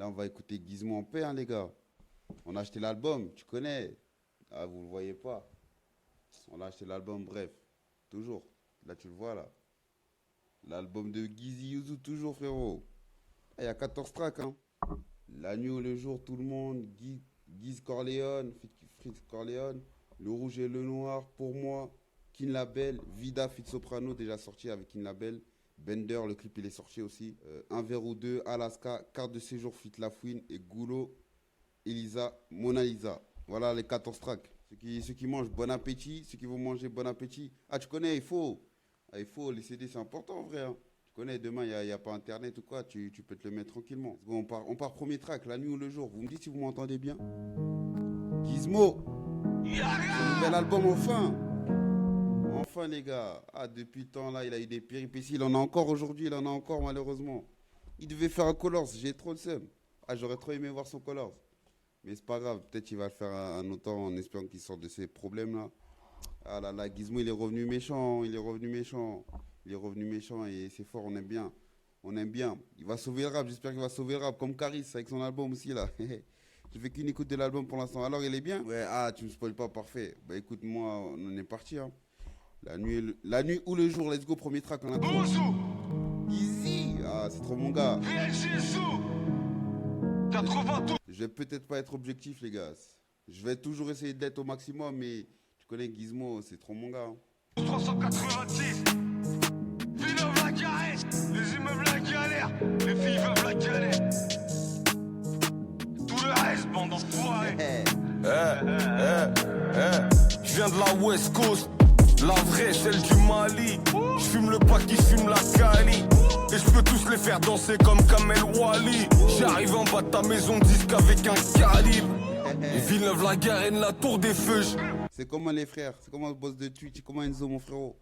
Là, on va écouter Gizmo en paix, hein, les gars. On a acheté l'album, tu connais. Ah, vous le voyez pas. On a acheté l'album, bref. Toujours. Là, tu le vois, là. L'album de Gizzy Yuzu, toujours, frérot. Il y a 14 tracks, hein. La nuit ou le jour, tout le monde. Giz Corleone, Fritz Corleone. Le rouge et le noir, pour moi. Kin Label, Vida, Fit Soprano, déjà sorti avec Kin Label. Bender, le clip, il est sorti aussi. Un verre ou deux, Alaska, carte de séjour, Fit Lafouine. Et Goulot, Elisa, Mona Lisa. Voilà les 14 tracks. Ceux qui mangent, bon appétit. Ceux qui vont manger, bon appétit. Ah, tu connais, il faut. Ah, il faut, les CD, c'est important, vrai. Hein. Tu connais, demain, il n'y a pas Internet ou quoi. Tu peux te le mettre tranquillement. On part premier track, la nuit ou le jour. Vous me dites si vous m'entendez bien. Gizmo. Son nouvel album, enfin. Enfin, les gars. Ah, depuis le temps, là, il a eu des péripéties. Il en a encore aujourd'hui. Il en a encore, malheureusement. Il devait faire un Colors. J'ai trop le seum. Ah, j'aurais trop aimé voir son Colors. Mais c'est pas grave. Peut-être qu'il va le faire un autre temps en espérant qu'il sorte de ces problèmes-là. Ah là là, Gizmo, il est revenu méchant. Il est revenu méchant. Il est revenu méchant et c'est fort. On aime bien. On aime bien. Il va sauver le rap. J'espère qu'il va sauver le rap. Comme Caris avec son album aussi, là. Je fais qu'une écoute de l'album pour l'instant. Alors, il est bien? Ouais, ah, tu me spoil pas, parfait. Bah écoute, moi, on en est parti. Hein. La nuit ou le jour, let's go, premier track. On a Easy. Ah, c'est trop mon gars. Je vais peut-être pas être objectif, les gars. Je vais toujours essayer d'être au maximum, mais tu connais Gizmo, c'est trop mon gars. Hein. 386. Villeneuve la caresse. Les immeubles la galère. Les filles veulent la galère. Tout le reste, bande d'enfoirés. Je viens de la West Coast. La vraie, celle du Mali. Je fume le pack qui fume la Cali. Et je peux tous les faire danser comme Kamel Wally. J'arrive en bas de ta maison disque avec un calibre. Et Villeneuve la Garenne, la tour des feux. C'est comment les frères, c'est comment le boss de Twitch, c'est comment Enzo mon frérot.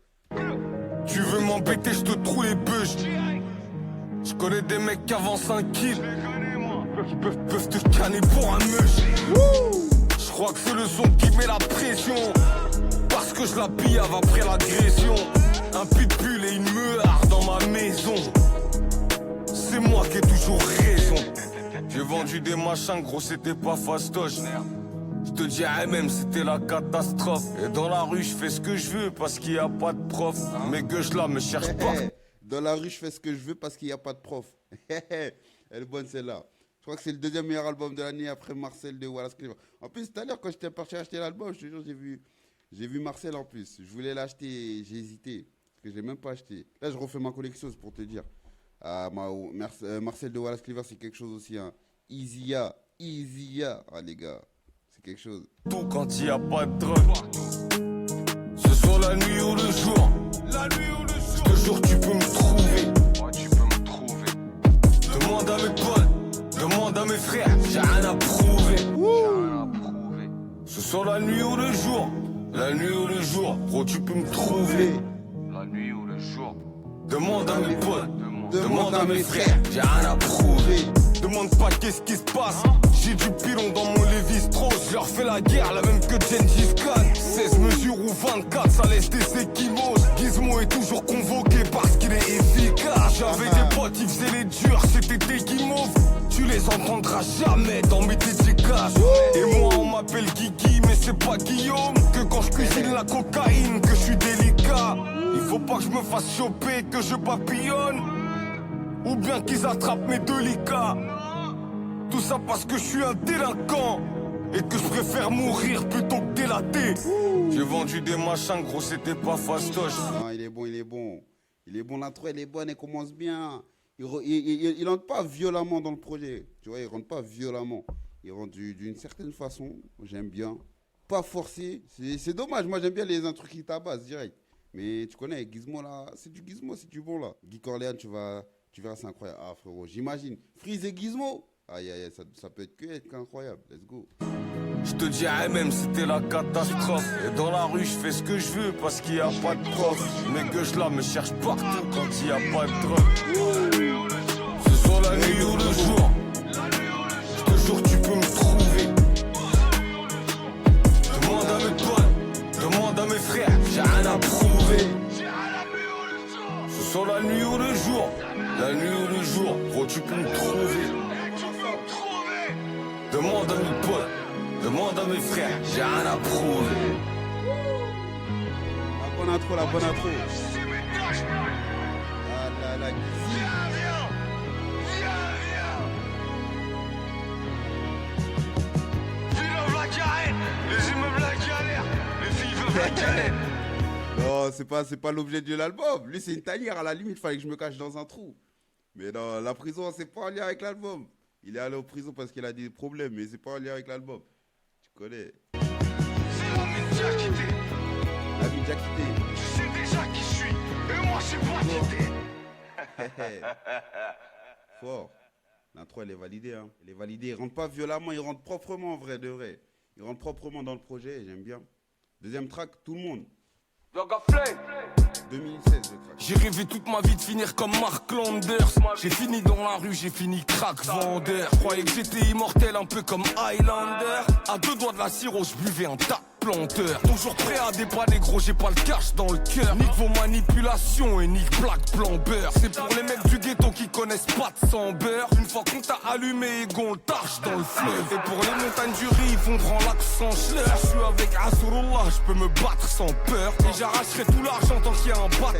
Tu veux m'embêter, je te trouve les bûches. Je connais des mecs qui avancent un kill. Qui peuvent te canner pour un meuche. Je crois que c'est le son qui met la pression. Parce que je la pillave après l'agression. Un pitbull et une meuhard dans ma maison. C'est moi qui ai toujours raison. J'ai vendu des machins, gros, c'était pas fastoche. Je te dirais même, c'était la catastrophe. Et dans la rue, je fais ce que je veux parce qu'il n'y a pas de prof. Mes gueuches là me cherchent pas. Dans la rue, je fais ce que je veux parce qu'il n'y a pas de prof. Elle est bonne celle-là. Je crois que c'est le deuxième meilleur album de l'année après Marcel de Wallace Cleaver. En plus, tout à l'heure, quand j'étais parti acheter l'album, je te jure, j'ai vu Marcel en plus. Je voulais l'acheter, j'ai hésité. Parce que je ne l'ai même pas acheté. Là, je refais ma collection, c'est pour te dire. Ah, Marcel de Wallace Cleaver, c'est quelque chose aussi. Hein. Easya. Ah, les gars, c'est quelque chose. Tout quand il n'y a pas de drogue. Ce soit la nuit ou le jour. La nuit ou le jour. Je te jure, tu peux me trouver. Ouais, tu peux me trouver. Demande à mes potes, demande à mes frères. J'ai rien à prouver. Ce soit la nuit ou le jour. La nuit ou le jour. Gros, tu peux me trouver. La nuit ou le jour. Demande à mes potes, demande à mes frères. J'ai rien à prouver. Demande pas qu'est-ce qui se passe. J'ai du pilon dans mon Lévi-Strauss. Je leur fais la guerre, la même que Gengis Khan. 16 mesures ou 24, ça laisse des équimos. Gizmo est toujours convoqué parce qu'il est efficace. J'avais des potes, ils faisaient les durs, c'était des guimauves. Tu les entendras jamais dans mes dédicaces. Et moi on m'appelle Guigui, mais c'est pas Guillaume. Que quand je cuisine la cocaïne, que je suis délicat. Il faut pas que je me fasse choper, que je papillonne. Ou bien qu'ils attrapent mes délicats. Tout ça parce que je suis un délinquant. Et que je préfère mourir plutôt que délater. J'ai vendu des machins, gros, c'était pas fastoche. Non, il est bon, il est bon. Il est bon, l'intro, elle est bonne, elle commence bien. Il rentre pas violemment dans le projet. Tu vois, il rentre pas violemment. Il rentre d'une certaine façon. J'aime bien. Pas forcé. C'est dommage. Moi, j'aime bien les intrus qui tabassent direct. Mais tu connais, Gizmo là, c'est du Gizmo, c'est du bon là. Guy Corleone, tu verras, c'est incroyable. Ah frérot, j'imagine. Freeze et Gizmo. Aïe aïe, ça peut être incroyable. Let's go. Je te dirais même, c'était la catastrophe. Et dans la rue, je fais ce que je veux parce qu'il n'y a pas de prof. Mes gueuches là me cherchent partout quand il n'y a pas de drogue. Ce soit la nuit ou le jour. Je te jure, tu peux me trouver. Demande à mes potes, demande à mes frères. J'ai rien à prouver. Ce soit la nuit ou le jour. La nuit ou le jour, gros, tu peux me trouver. Demande à mes potes, demande à mes frères, j'ai rien à prouver. La bonne intro, la bonne intro. Ah la Guizy. Les immeubles la galère, les filles veulent la galère. Non, c'est pas l'objet de l'album. Lui, c'est une tanière. À la limite, fallait que je me cache dans un trou. Mais non, la prison, c'est pas en lien avec l'album. Il est allé en prison parce qu'il a des problèmes, mais c'est pas en lien avec l'album. Tu connais. C'est la vie déjà quitté. La vie déjà quitté. Tu sais déjà qui je suis, et moi je sais pas quitté. Fort. L'intro, elle est validée. Hein. Elle est validée. Il rentre pas violemment, il rentre proprement en vrai de vrai. Il rentre proprement dans le projet, j'aime bien. Deuxième track, tout le monde. 2016, je craque. J'ai rêvé toute ma vie de finir comme Mark Landers. J'ai fini dans la rue, j'ai fini crack vendeur. Croyais que j'étais immortel, un peu comme Highlander. À 2 doigts de la cirrhose, je buvais un tas planteur. Toujours prêt à dépanner, gros, j'ai pas le cash dans le cœur. Nique vos manipulations et nique plaque blanc beurre. C'est pour les mecs du ghetto qui connaissent pas de sang beurre. Une fois qu'on t'a allumé, gon le tâche dans le fleuve. Et pour les montagnes du riz, ils font prendre l'accent schleur. Je suis avec Asurullah, je peux me battre sans peur. Et j'arracherai tout l'argent tant qu'il y a un bat.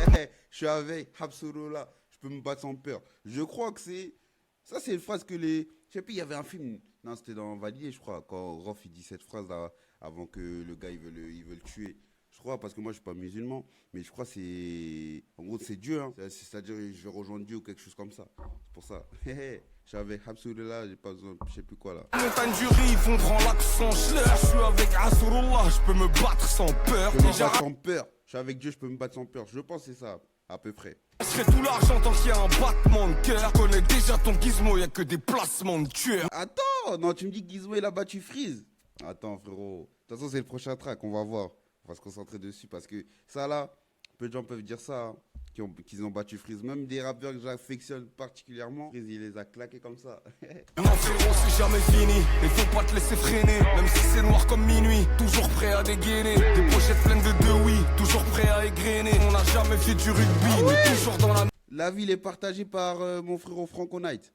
Je suis avec Habsurullah, je peux me battre sans peur. Je crois que c'est... Ça, c'est une phrase que les... Je sais plus, il y avait un film... Non, c'était dans Valier, je crois, quand Rof, il dit cette phrase-là, avant que le gars, il veut le tuer. Je crois, parce que moi, je suis pas musulman, mais je crois que c'est... En gros, c'est Dieu, hein. C'est-à-dire, je vais rejoindre Dieu ou quelque chose comme ça. C'est pour ça. Je suis avec Habsurullah, j'ai pas besoin... Je sais plus quoi, là. Montagne du riz, ils font prendre l'accent schleur. Je suis avec Asurullah, je peux me battre sans peur. Je peux me battre sans peur. Je suis avec Dieu, je peux me battre sans peur. Je pense que c'est ça, à peu près. Je ferai tout l'argent tant qu'il y a un battement de cœur. Je connais déjà ton gizmo, y'a que des placements de tueurs. Attends, non, tu me dis que Gizmo, il a battu Freeze. Attends, frérot. De toute façon, c'est le prochain track, on va voir. On va se concentrer dessus parce que ça, là, peu de gens peuvent dire ça, hein, qu'ils ont battu Freeze. Même des rappeurs que j'affectionne particulièrement, Freeze, il les a claqués comme ça. Non, frérot, c'est jamais fini. Et faut pas te laisser freiner. Même si c'est noir comme minuit, toujours prêt à dégainer. Des pochettes pleines de deux oui, toujours prêt à égrener. On n'a jamais fait du rugby, mais toujours dans la... La ville est partagée par mon frérot Franco Knight.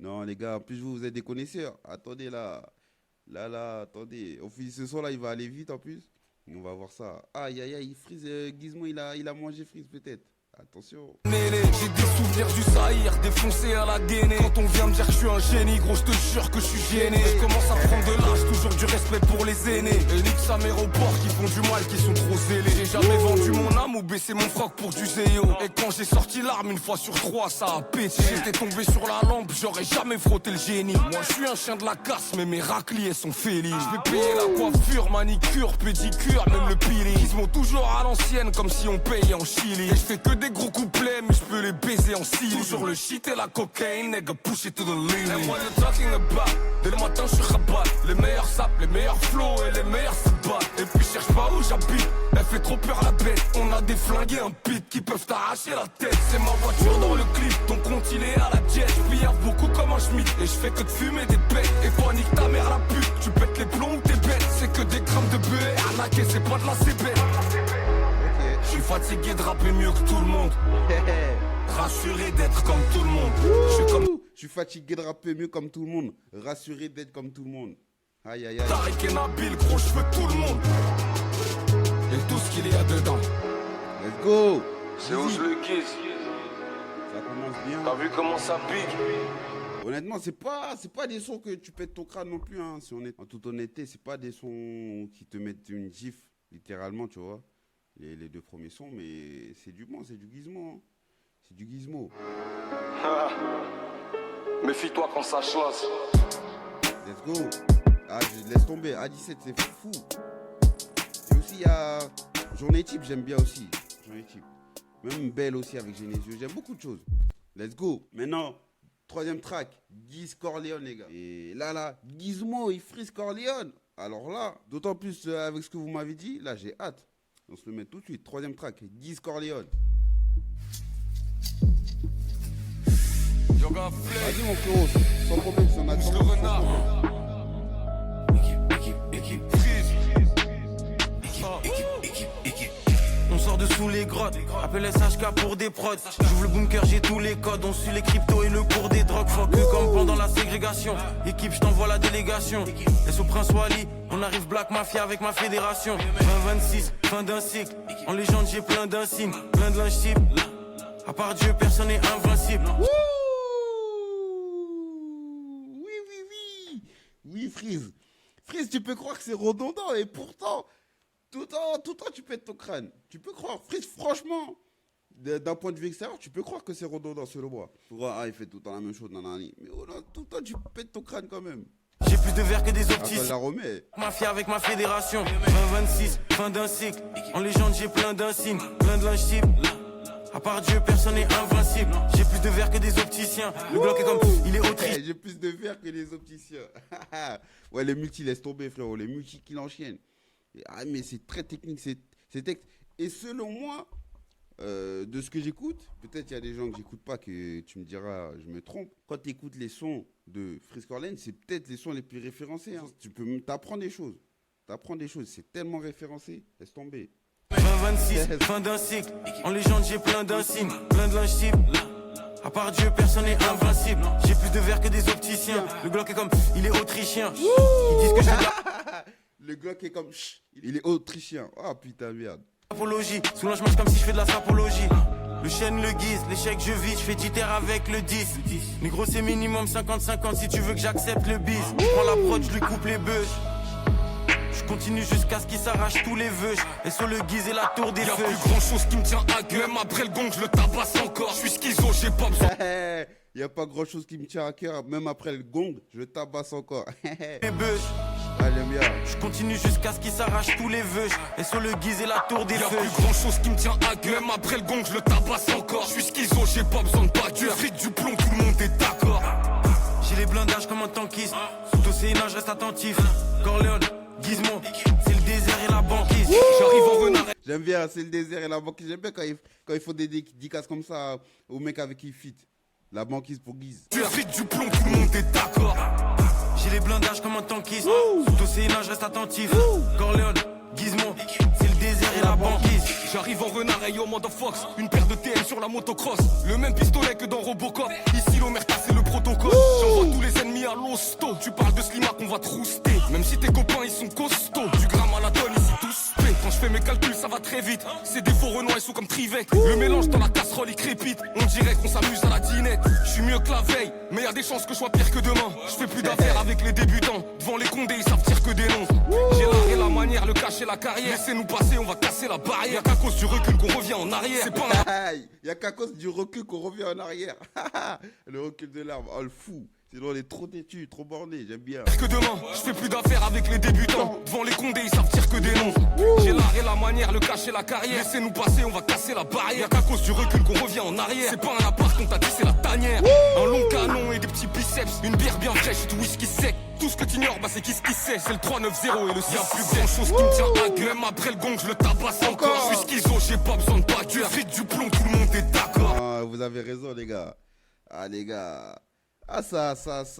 Non, les gars, en plus, vous êtes des connaisseurs. Attendez, là, attendez. Au fil de ce son-là, il va aller vite, en plus. On va voir ça. Aïe, aïe, aïe, Freeze, Gizmo, il a mangé Freeze, peut-être. Attention. J'ai des souvenirs du Sahir, défoncé à la gainée. Quand on vient me dire que je suis un génie, gros, je te jure que je suis gêné. Je commence à prendre de l'âge, toujours du respect pour les aînés. Et nique sa mère aux porcs qui font du mal, qui sont trop zélés. J'ai jamais vendu mon âme ou baissé mon froc pour du zéo. Et quand j'ai sorti l'arme, une fois sur 3, ça a pété. J'étais tombé sur la lampe, j'aurais jamais frotté le génie. Moi je suis un chien de la casse, mais mes racliers sont félines. Je vais payer la coiffure, manicure, pédicure, même le peeling. Ils m'ont toujours à l'ancienne, comme si on payait en Chili. Et je fais que des gros couplets, mais je peux les baiser en style. Toujours le shit et la cocaïne, nigga, push it to the limit. And what you talking about? Dès le matin, je suis rabat. Les meilleurs saps, les meilleurs flows et les meilleurs se battent. Et puis cherche pas où j'habite, elle fait trop peur la bête. On a des flingues et un pit qui peuvent t'arracher la tête. C'est ma voiture dans le clip, ton compte il est à la jet. Je pillave beaucoup comme un schmitt et je fais que de fumer des bêtes. Et toi nique ta mère la pute, tu pètes les plombs ou t'es bête. C'est que des grammes de bœufs et arnaquer, c'est pas de la CB. Je suis fatigué de rapper mieux que tout le monde. Rassuré d'être comme tout le monde. Je suis fatigué de rapper mieux comme tout le monde. Rassuré d'être comme tout le monde. Aïe aïe aïe. Tariq et Nabil, gros, je veux tout le monde. Et tout ce qu'il y a dedans. Let's go. C'est où je le guise. Ça commence bien. T'as vu comment ça pique? Honnêtement, c'est pas des sons que tu pètes ton crâne non plus, hein. Si on est en toute honnêteté, c'est pas des sons qui te mettent une gifle, littéralement, tu vois. Les deux premiers sons, mais c'est du bon, c'est du Gizmo. Hein. C'est du Gizmo. Méfie-toi quand ça choisit. Let's go. Ah, je laisse tomber. A17, c'est fou. Et aussi, il y a Journée Type, j'aime bien aussi. Journée Type. Même Belle aussi avec Genesio. J'aime beaucoup de choses. Let's go. Maintenant, troisième track. Giz Corleone, les gars. Et là, Gizmo, il freeze Corleone. Alors là, d'autant plus avec ce que vous m'avez dit, là, j'ai hâte. On se le met tout de suite. Troisième track, Giz Corleone. Vas-y mon frérot, sans problème, si on a le renard. On sort de sous les grottes. grottes. Appelle SHK pour des prods. J'ouvre le bunker, j'ai tous les codes. On suit les cryptos et le cours des drogues. Fuck eux comme pendant la ségrégation. Équipe, je t'envoie la délégation. Et sous Prince Wally, on arrive Black Mafia avec ma fédération. 2026, fin d'un cycle. En légende, j'ai plein d'insignes, plein de linge type. À part Dieu, personne n'est invincible. Oui, Freeze. Freeze, tu peux croire que c'est redondant et pourtant, tout le temps, tu pètes ton crâne. Tu peux croire, Freeze, franchement, d'un point de vue extérieur, tu peux croire que c'est redondant selon moi. Il fait tout le temps la même chose, nanani. Mais tout le temps, tu pètes ton crâne quand même. J'ai plus de verre que des optiques. La remets. Mafia avec ma fédération. 2026, fin d'un cycle. En légende, j'ai plein d'insignes, plein de linge type. À part Dieu, personne n'est invincible. J'ai plus de verre que des opticiens. Le bloc est comme, il est autriche. J'ai plus de verre que les opticiens. Ouais, les multi, laisse tomber, frérot. Les multi qui l'enchaînent. Ah, mais c'est très technique, c'est texte. Et selon moi, de ce que j'écoute, peut-être il y a des gens que j'écoute pas, que tu me diras, je me trompe. Quand tu écoutes les sons de Freeze Corleone, c'est peut-être les sons les plus référencés. Hein. Tu peux t'apprendre des choses. C'est tellement référencé. Laisse tomber. 2026, fin d'un cycle. En légende, j'ai plein d'insignes, plein de linge type. À part Dieu, personne n'est invincible. J'ai plus de verre que des opticiens. Le Glock est comme, il est autrichien. Ils disent que j'ai Le Glock est comme, il est autrichien. Ah putain, merde. Apologie, souvent je marche comme si je fais de la sapologie. Le chêne, le guise, l'échec je vis, je fais 10 terres avec le 10. Négro c'est minimum 50-50 si tu veux que j'accepte le bis. Je prends la prod, je lui coupe les bœufs. Je continue jusqu'à ce qu'il s'arrache tous les vœux. Et sur le guise et la tour des feux. Y'a plus grand chose qui me tient à cœur. Même après le gong, je le tabasse encore. Je suis schizo, j'ai pas besoin. Y'a pas grand chose qui me tient à cœur. Même après le gong, je le tabasse encore. Les bœufs. Allez, bien. Je continue jusqu'à ce qu'il s'arrache tous les vœux. Et sur le guise et la tour des feux. Y'a plus grand chose qui me tient à cœur. Même après le gong, je le tabasse encore. Je suis schizo, j'ai pas besoin de bagueur. Fric du plomb, tout le monde est d'accord. J'ai les blindages comme un tankiste. Sous Océana, je reste attentif. Corleone, Gizmo, c'est le désert et la banquise. J'arrive en renard. J'aime bien, c'est le désert et la banquise. J'aime bien quand il faut des dédicaces comme ça aux mecs avec qui ils fit. La banquise pour Guise. Tu as fric du plomb, tout le monde est d'accord. J'ai les blindages comme un tankiste. Sous Océana, je reste attentif. Corleone, Gizmo, c'est le désert et la banquise. J'arrive en renard et yo Fox. Une paire de TN sur la motocross. Le même pistolet que dans Robocop. Ici l'Omerta c'est le protocole. J'envoie tous les ennemis à l'hosto. Tu parles de Slimac on va te rouster. Même si tes copains ils sont costauds. Du gramme à la tonne ici tous paient. Quand je fais mes calculs ça va très vite. C'est des faux renois ils sont comme Trivec. Le mélange dans la casserole il crépite. On dirait qu'on s'amuse à la dinette. Je suis mieux que la veille. Mais y a des chances que je sois pire que demain. Je fais plus d'affaires avec les débutants. Devant les condés ils savent dire que des noms. J'ai l'art et la manière, le cacher la carrière. Laissez-nous passer on va casser la barrière. Y'a qu'à cause du recul qu'on revient en arrière. C'est pas un... Y'a qu'à cause du recul qu'on revient en arrière. Le recul de l'arbre, oh le fou. Sinon on est trop têtu, trop borné, j'aime bien. Que demain, je fais plus d'affaires avec les débutants. Devant les condés, ils savent dire que des noms. J'ai l'art et la manière, le cacher la carrière. Laissez-nous passer, on va casser la barrière. Y'a qu'à cause du recul qu'on revient en arrière. C'est pas un appart, on t'a dit c'est la tanière. Un long canon et des petits biceps. Une bière bien fraîche et du whisky sec. Tout ce que t'ignores, bah c'est qui sait. C'est le 390 et le 6. Y'a plus grand chose qui me tient à cœur. Même après le gong, je le tabasse encore. Je suis schizo, j'ai pas besoin de bagueur. Fric du plomb, tout le monde est d'accord. Ah, vous avez raison les gars. Ah les gars. Ah ça,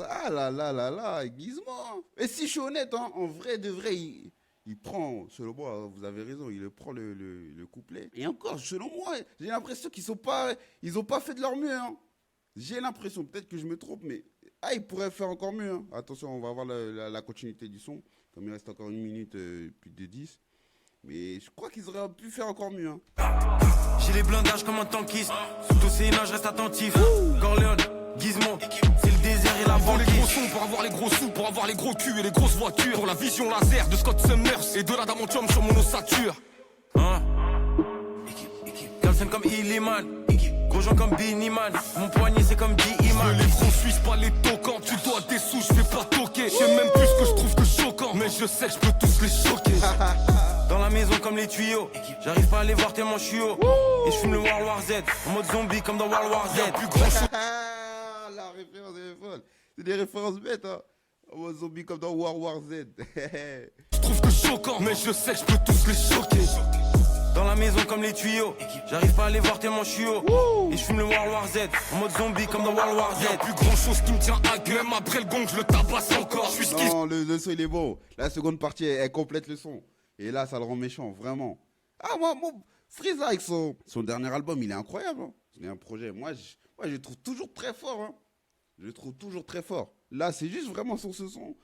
ah là, Gizmo. Et si je suis honnête, hein, en vrai de vrai, il prend, selon moi, vous avez raison, il prend le couplet. Et encore, selon moi, j'ai l'impression qu'ils ont pas fait de leur mieux. Hein. J'ai l'impression, peut-être que je me trompe, mais ils pourraient faire encore mieux. Hein. Attention, on va voir la continuité du son, comme il reste encore 1 minute plus de 10. Mais je crois qu'ils auraient pu faire encore mieux. Hein. J'ai les blindages comme un tankiste. Sous Océana, je reste attentif. Corleone, Gizmo, c'est le désert et la banquise. Pour les gros sons, pour avoir les gros sous, pour avoir les gros culs et les grosses voitures. Pour la vision laser de Scott Summers et de l'adamantium sur mon ossature. Hein? Galsen comme Illiman. Gros gens comme Biniman. Mon poignet c'est comme D-Iman. Les francs suisses, pas les tocants. Tu dois des sous, je vais pas toquer. Je sais même plus ce que je trouve que choquant. Mais je sais que je peux tous les choquer. Dans la maison comme les tuyaux. J'arrive pas à les voir tellement je suis haut. Et je fume le World War Z. En mode zombie comme dans World War Z. Y'a plus grand chose. La référence est folle. C'est des références bêtes, hein. En mode zombie comme dans World War Z. Je trouve que choquant. Mais je sais que je peux tous les choquer. Dans la maison comme les tuyaux. J'arrive pas à les voir tellement je suis haut. Et je fume le World War Z. En mode zombie comme dans World War Z. Y'a plus grand chose qui me tient à cœur. Même après le gong, je le tabasse encore. Je suis non, le son il est bon. La seconde partie, elle complète le son. Et là, ça le rend méchant, vraiment. Ah, moi, Freeza avec son dernier album, il est incroyable. Hein. C'est un projet, moi je le trouve toujours très fort. Hein. Je le trouve toujours très fort. Là, c'est juste vraiment sur ce son.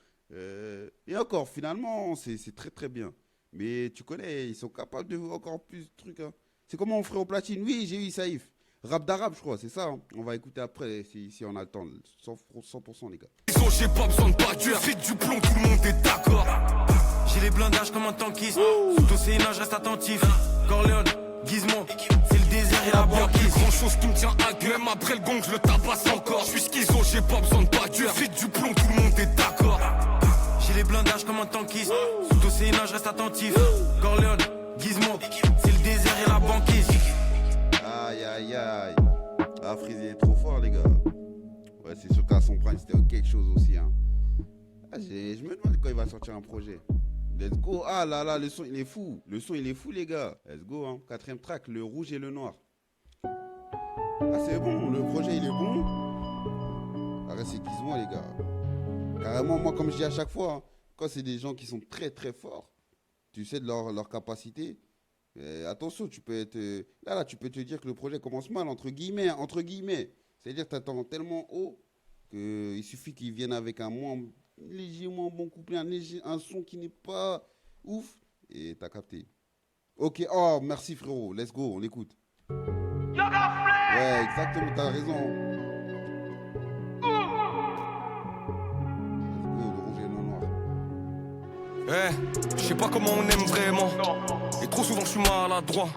Et encore, finalement, c'est très très bien. Mais tu connais, ils sont capables de encore plus de trucs. Hein. C'est comment on ferait au platine. Oui, j'ai eu Saïf. Rap d'arabe, je crois, c'est ça. Hein. On va écouter après si on a le temps. 100% les gars. J'ai pas besoin de pâture, fric du plomb, tout le monde est d'accord. J'ai les blindages comme un tankiste. Sous océan, je reste attentif. Corleone, Gizmo, c'est le désert et la banquise. Grand chose qui me tient à cœur, même après le gong, je le tabasse encore. Je suis schizo, j'ai pas besoin de pâture, fric du plomb, tout le monde est d'accord. J'ai les blindages comme un tankiste. Sous océan, je reste attentif. Corleone, Gizmo, c'est le désert et la banquise. Aïe aïe aïe. Ah, Freeze, il est trop fort, les gars. Ouais, c'est sûr qu'à son prime, c'était quelque chose aussi. Hein. Ah, je me demande quand il va sortir un projet. Let's go. Ah là là, le son, il est fou. Le son, il est fou, les gars. Let's go. Hein. 4e track, le rouge et le noir. Ah, c'est bon. Le projet, il est bon. Ah, c'est Gizmo, les gars. Carrément, moi, comme je dis à chaque fois, hein, quand c'est des gens qui sont très, très forts, tu sais de leur capacité. Attention, tu peux être... Là, tu peux te dire que le projet commence mal, entre guillemets. C'est-à-dire que tu attends tellement haut qu'il suffit qu'ils viennent avec un légèrement bon couplet, un son qui n'est pas ouf, et t'as capté. Ok, oh, merci frérot, let's go, on écoute. Ouais, exactement, t'as raison. Let's go, le rouge et le noir. Je sais pas comment on aime vraiment. Et trop souvent je suis maladroit.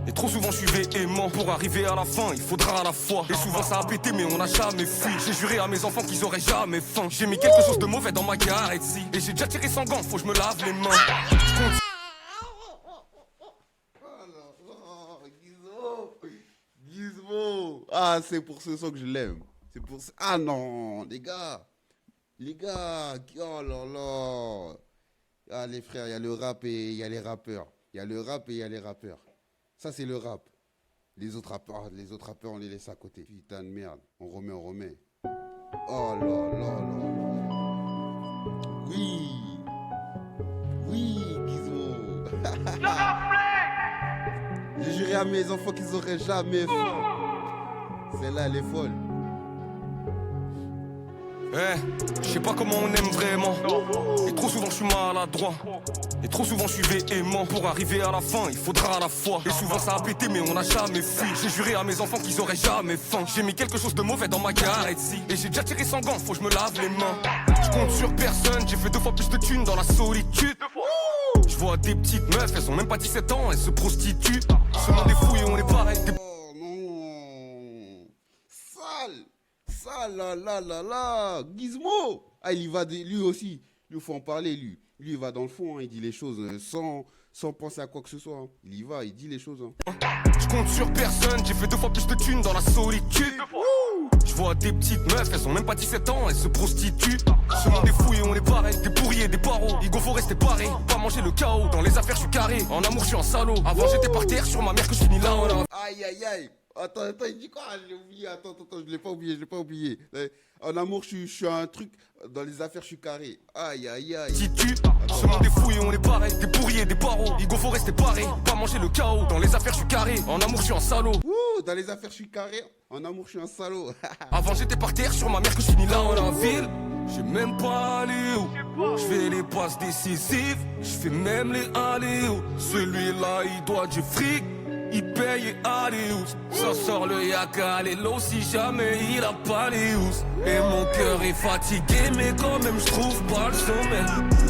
Et trop souvent je suis véhément. Pour arriver à la fin, il faudra à la foi. Et souvent ça a pété mais on n'a jamais fui. J'ai juré à mes enfants qu'ils auraient jamais faim. J'ai mis quelque chose de mauvais dans ma carrette si. Et j'ai déjà tiré sans gants, faut que je me lave les mains. Gizmo. Ah, c'est pour ce son que je l'aime. C'est pour ça. Ah non, les gars, oh là là. Ah les frères, il y a le rap et il y a les rappeurs. Il y a le rap et il y a les rappeurs. Ça c'est le rap. Les autres rappeurs, on les laisse à côté. Putain de merde. On remet. Oh là là là là. Oui, Gizmo. J'ai juré à mes enfants qu'ils auraient jamais faim. Celle-là, elle est folle. Je sais pas comment on aime vraiment. Et trop souvent je suis maladroit. Et trop souvent je suis véhément. Pour arriver à la fin, il faudra à la foi. Et souvent ça a pété mais on n'a jamais fui. J'ai juré à mes enfants qu'ils auraient jamais faim. J'ai mis quelque chose de mauvais dans ma carrette si. Et j'ai déjà tiré sans gants, faut que je me lave les mains. Je compte sur personne, j'ai fait 2 fois plus de thunes dans la solitude. Je vois des petites meufs, elles ont même pas 17 ans, elles se prostituent. Ce monde est fou et on est pareil. Oh non. Sale, là. Gizmo. Ah, il y va, lui aussi. Lui, il faut en parler, lui. Lui, il va dans le fond, hein, il dit les choses sans penser à quoi que ce soit. Hein. Il y va, il dit les choses. Hein. Je compte sur personne, j'ai fait 2 fois plus de thunes dans la solitude. Je vois des petites meufs, elles ont même pas 17 ans, elles se prostituent. Ce monde est fou et on est pareil, des pourris et des paros. Igo faut rester paré, pas manger le chaos. Dans les affaires je suis carré, en amour je suis un salaud. Avant j'étais par terre sur ma mère que je finis là. Aïe. Attends, il dit quoi? Je l'ai oublié, attends, je l'ai pas oublié. En amour, je suis un truc, dans les affaires, je suis carré. Aïe. Si tu, ce monde est fou et on est pareil, des pourris et des paros. Igo faut rester paré, pas manger le chaos. Dans les affaires je suis carré, en amour je suis un salaud. Ouh, dans les affaires, je suis carré, en amour, je suis un salaud. Avant j'étais par terre sur ma mère que je finis là en la ville. J'ai même pas allé où. Je fais les passes décisives, je fais même les allées où. Celui-là il doit du fric. Il paye et allez où. Ça sort le yaka, les lots si jamais il a pas les housses. Et mon cœur est fatigué mais quand même je trouve pas le sommeil.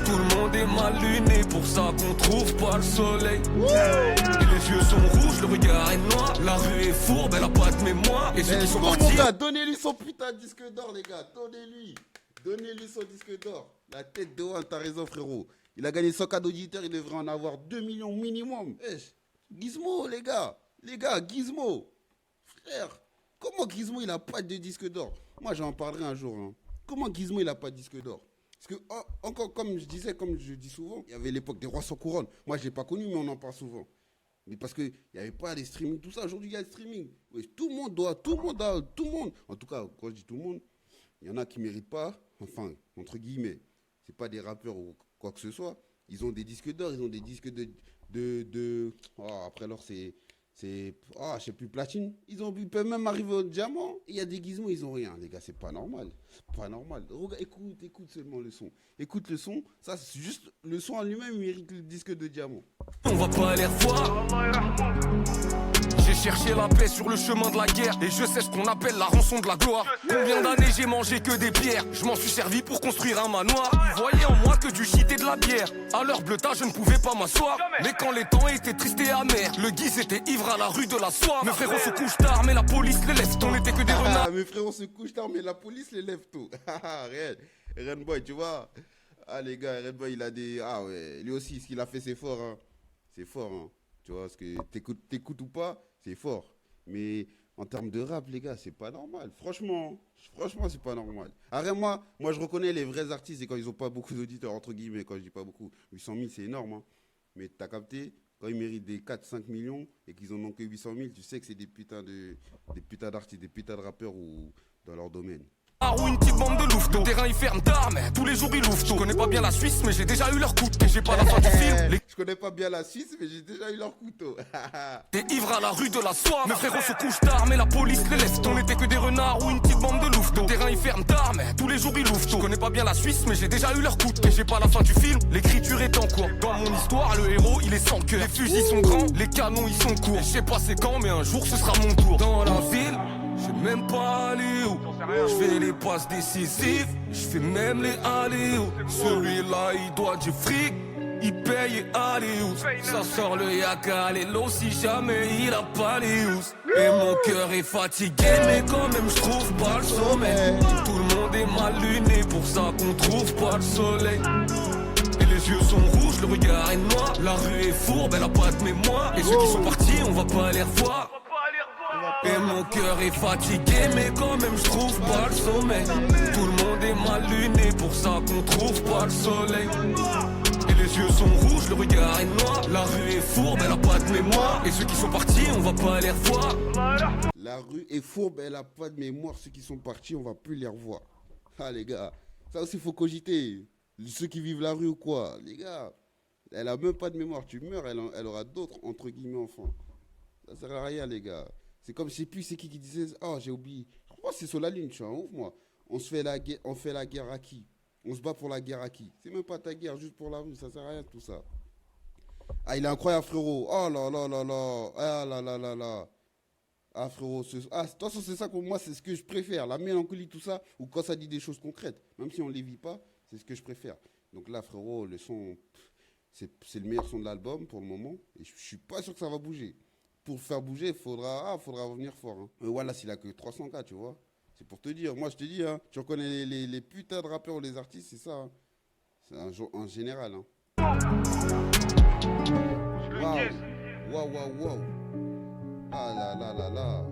Tout le monde est mal luné, pour ça qu'on trouve pas le soleil. Et les yeux sont rouges, le regard est noir. La rue est fourbe, elle a pas de mémoire. Et ceux qui sont partis. Donnez-lui son putain de disque d'or les gars, donnez-lui son disque d'or. La tête de One, t'as raison frérot. Il a gagné 100K d'auditeurs, il devrait en avoir 2 millions minimum. Gizmo, les gars, Gizmo, frère, comment Gizmo il a pas de disque d'or? Moi j'en parlerai un jour. Hein. Comment Gizmo il a pas de disque d'or? Parce que encore comme je dis souvent, il y avait l'époque des rois sans couronne. Moi je l'ai pas connu mais on en parle souvent. Mais parce que il y avait pas les streaming, tout ça. Aujourd'hui il y a le streaming. Oui, tout le monde. En tout cas quand je dis tout le monde, il y en a qui méritent pas. Enfin entre guillemets, c'est pas des rappeurs ou quoi que ce soit. Ils ont des disques d'or, ils ont des disques de... Oh, après alors c'est C'est, je sais plus, platine. Ils peuvent même arriver au diamant. Il y a des gizmos, ils ont rien. Les gars, c'est pas normal. C'est pas normal. Regarde, écoute seulement le son. Écoute le son. Ça, c'est juste, le son en lui-même, il mérite le disque de diamant. On va pas les revoir. J'ai cherché la paix sur le chemin de la guerre. Et je sais ce qu'on appelle la rançon de la gloire. Combien d'années j'ai mangé que des pierres. Je m'en suis servi pour construire un manoir. Ils voyaient en moi que du shit et de la bière. À leur bleutage, je ne pouvais pas m'asseoir. Mais quand les temps étaient tristes et amers, le guise était ivre à la rue de la soie. Mes frérots se couchent tard, mais la police les lève tôt. On n'était que des renards. Mes frérots se couchent tard, mais la police les lève tôt. Réel. Renboy, tu vois. Ah, les gars, Renboy, il a des. Ah, ouais. Lui aussi, ce qu'il a fait, c'est fort. Hein. C'est fort. Hein. Tu vois, ce que t'écoutes ou pas, c'est fort. Mais en termes de rap, les gars, c'est pas normal. Franchement, c'est pas normal. Arrête, moi, je reconnais les vrais artistes et quand ils ont pas beaucoup d'auditeurs, entre guillemets, quand je dis pas beaucoup, 800 000, c'est énorme. Hein. Mais t'as capté, quand ils méritent des 4-5 millions et qu'ils en ont que 800 000, tu sais que c'est des putains d'artistes, des putains de rappeurs ou dans leur domaine. Ou une petite bande de louveteaux. Le terrain il ferme tard, mais tous les jours ils louveteaux. Je connais pas bien la Suisse, mais j'ai déjà eu leur couteau. Et j'ai pas la fin du film. Je connais pas bien la Suisse, mais j'ai déjà eu leur couteau. T'es ivre à la rue de la soie. Mes frérots se couchent tard, mais la police les laisse. On n'était que des renards ou une petite bande de louveteaux. Le terrain il ferme tard, mais tous les jours ils louveteaux. Je connais pas bien la Suisse, mais j'ai déjà eu leur couteau. Et j'ai pas la fin du film. L'écriture est en cours. Dans mon histoire, le héros il est sans cœur. Les fusils sont grands, les canons ils sont courts. Et je sais pas c'est quand, mais un jour ce sera mon tour. Dans la ville, je sais même pas aller où. Je fais les passes décisives, je fais même les allées-où. Celui-là il doit du fric, il paye et allez-où. Ça sort le yaka, les lots si jamais il a pas les housses. Et mon cœur est fatigué, mais quand même je trouve pas le sommeil. Tout le monde est mal luné, pour ça qu'on trouve pas le soleil. Et les yeux sont rouges, le regard est noir. La rue est fourbe, elle a pas de mémoire. Et ceux qui sont partis, on va pas les revoir. Et mon cœur est fatigué, mais quand même je trouve pas le sommeil. Tout le monde est mal luné, pour ça qu'on trouve pas le soleil. Et les yeux sont rouges, le regard est noir. La rue est fourbe, elle a pas de mémoire. Et ceux qui sont partis, on va pas les revoir. La rue est fourbe, elle a pas de mémoire. Ceux qui sont partis, on va plus les revoir. Ah les gars, ça aussi faut cogiter. Ceux qui vivent la rue ou quoi, les gars, elle a même pas de mémoire. Tu meurs, elle aura d'autres entre guillemets enfants. Ça sert à rien les gars. C'est comme, je sais plus c'est qui disait, j'ai oublié. Je crois que c'est sur la ligne, tu vois, ouvre-moi. On fait la guerre à qui? On se bat pour la guerre à qui? C'est même pas ta guerre, juste pour la rue, ça sert à rien tout ça. Ah, il est incroyable frérot. Oh là là là là. Ah là là là là. Ah frérot, de toute façon c'est ça pour moi, c'est ce que je préfère. La mélancolie, tout ça, ou quand ça dit des choses concrètes. Même si on les vit pas, c'est ce que je préfère. Donc là frérot, le son, c'est le meilleur son de l'album pour le moment. Et je suis pas sûr que ça va bouger. Pour faire bouger, il faudra revenir fort. Hein. Mais voilà, s'il a que 300K, tu vois. C'est pour te dire. Moi, je te dis, hein, tu reconnais les putains de rappeurs ou les artistes, c'est ça. Hein. C'est en général. Hein. Waouh. Ah là là là là.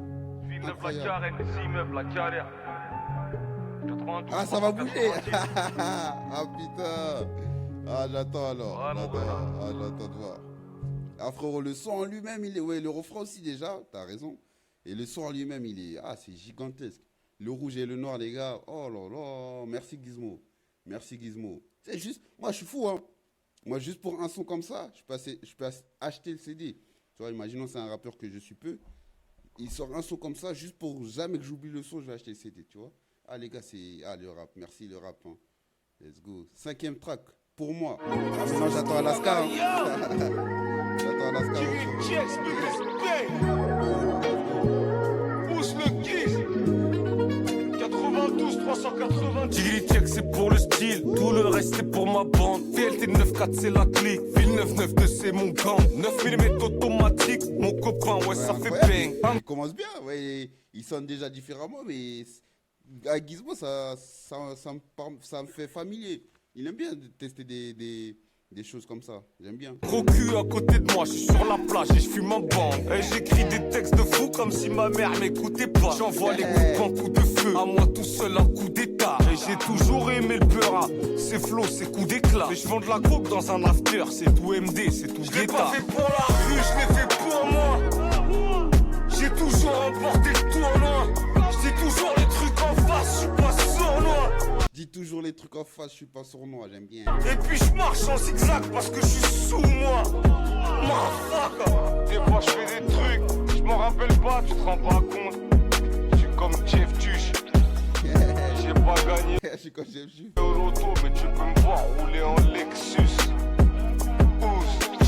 Ah, ça va bouger. Ah putain. Ah, j'attends alors. J'attends de voir. Ah frérot, le son en lui-même, il est... Ouais, le refrain aussi déjà, t'as raison. Et le son en lui-même, il est... Ah, c'est gigantesque. Le rouge et le noir, les gars. Oh là là, merci Gizmo. C'est juste... Moi, je suis fou, hein. Moi, juste pour un son comme ça, je peux acheter le CD. Tu vois, imaginons c'est un rappeur que je suis peu. Il sort un son comme ça, juste pour jamais que j'oublie le son, je vais acheter le CD, tu vois. Ah les gars, c'est... Ah, le rap, merci le rap. Hein. Let's go. 5e track, pour moi. Sinon, j'attends Alaska. Hein. J'attends Alaska. Pousse le kiss. 92 380. Check c'est pour le style, tout le reste c'est pour ma bande. VLT 94 c'est la clique, Ville 992 c'est mon gang. 9 mm automatique, mon copain ouais ça fait bang. Il commence bien, ouais, il sonne déjà différemment, mais à Gizmo ça me fait familier. Il aime bien tester des choses comme ça, j'aime bien. Gros cul à côté de moi, je suis sur la plage et je fume un bande. Et j'écris des textes de fou comme si ma mère m'écoutait pas. J'envoie les coups de poing, coups de feu, à moi tout seul un coup d'état. Et j'ai toujours aimé le peur, c'est flow, c'est coup d'éclat. Mais je vends de la coke dans un after, c'est tout MD, c'est tout d'état. Je l'ai pas fait pour la rue, je l'ai fait pour moi. J'ai toujours remporté le tournoi. Je dis toujours les trucs en face, je suis pas sournois. dis toujours les trucs en face, je suis pas sournois, j'aime bien. Et puis je marche en zigzag parce que je suis sous moi. Motherfucker. Des fois je fais des trucs, je m'en rappelle pas, tu te rends pas compte. Je suis comme Jeff Tuch. J'ai pas gagné Je suis comme Jeff Tuch. au loto, mais tu peux me voir rouler en Lexus.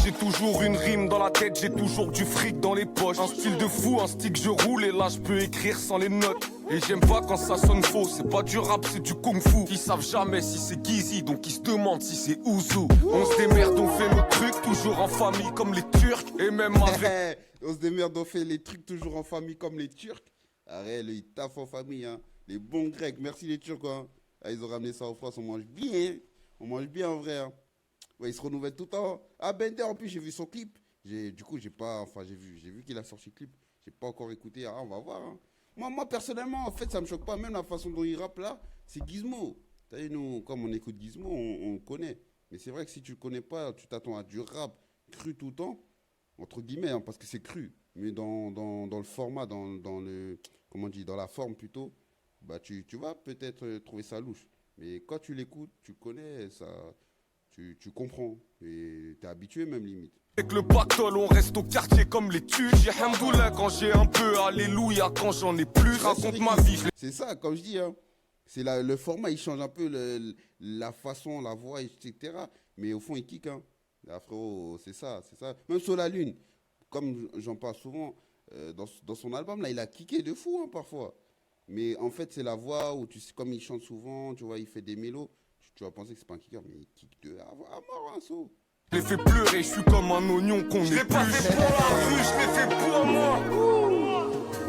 J'ai toujours une rime dans la tête, j'ai toujours du fric dans les poches. Un style de fou, un stick je roule et là je peux écrire sans les notes. Et j'aime pas quand ça sonne faux, c'est pas du rap, c'est du kung fu. Ils savent jamais si c'est Gizzy, donc ils se demandent si c'est Ouzou. On se démerde, on fait nos trucs, toujours en famille comme les Turcs. Et même avec... On se démerde, on fait les trucs toujours en famille comme les Turcs. Arrête, ils taffent en famille, hein. Les bons Grecs, merci les Turcs, hein. Ah, ils ont ramené ça en France, on mange bien. On mange bien en vrai, hein. Ouais, il se renouvelle tout le temps. Ah, Bender, en plus, j'ai vu son clip. Du coup, j'ai vu qu'il a sorti le clip. J'ai pas encore écouté. Ah, on va voir, hein. Moi, personnellement, en fait, ça me choque pas. Même la façon dont il rappe là, c'est Gizmo. T'as vu, nous, comme on écoute Gizmo, on connaît. Mais c'est vrai que si tu le connais pas, tu t'attends à du rap cru tout le temps, entre guillemets, hein, parce que c'est cru. Mais dans le format, dans le, comment on dit, dans la forme plutôt, bah, tu vas peut-être trouver ça louche. Mais quand tu l'écoutes, tu connais ça. Tu comprends, et t'es habitué même limite. Avec le pactole, on reste au quartier comme les Turcs. J'ai hamdoullah quand j'ai un peu, alléluia quand j'en ai plus. Raconte ma vie. C'est ça, comme je dis, hein. C'est le format, il change un peu la façon, la voix, etc. Mais au fond, il kick, hein. Là, frérot, c'est ça. Même sur la lune, comme j'en parle souvent, dans son album, là, il a kické de fou, hein, parfois. Mais en fait, c'est la voix où, comme il chante souvent, tu vois, il fait des mélos. Tu vas penser que c'est pas un kicker, mais il kick à mort, un saut. Je l'ai fait pleurer, je suis comme un oignon qu'on est. Je l'ai pas fait pour la rue, je l'ai fait pour moi.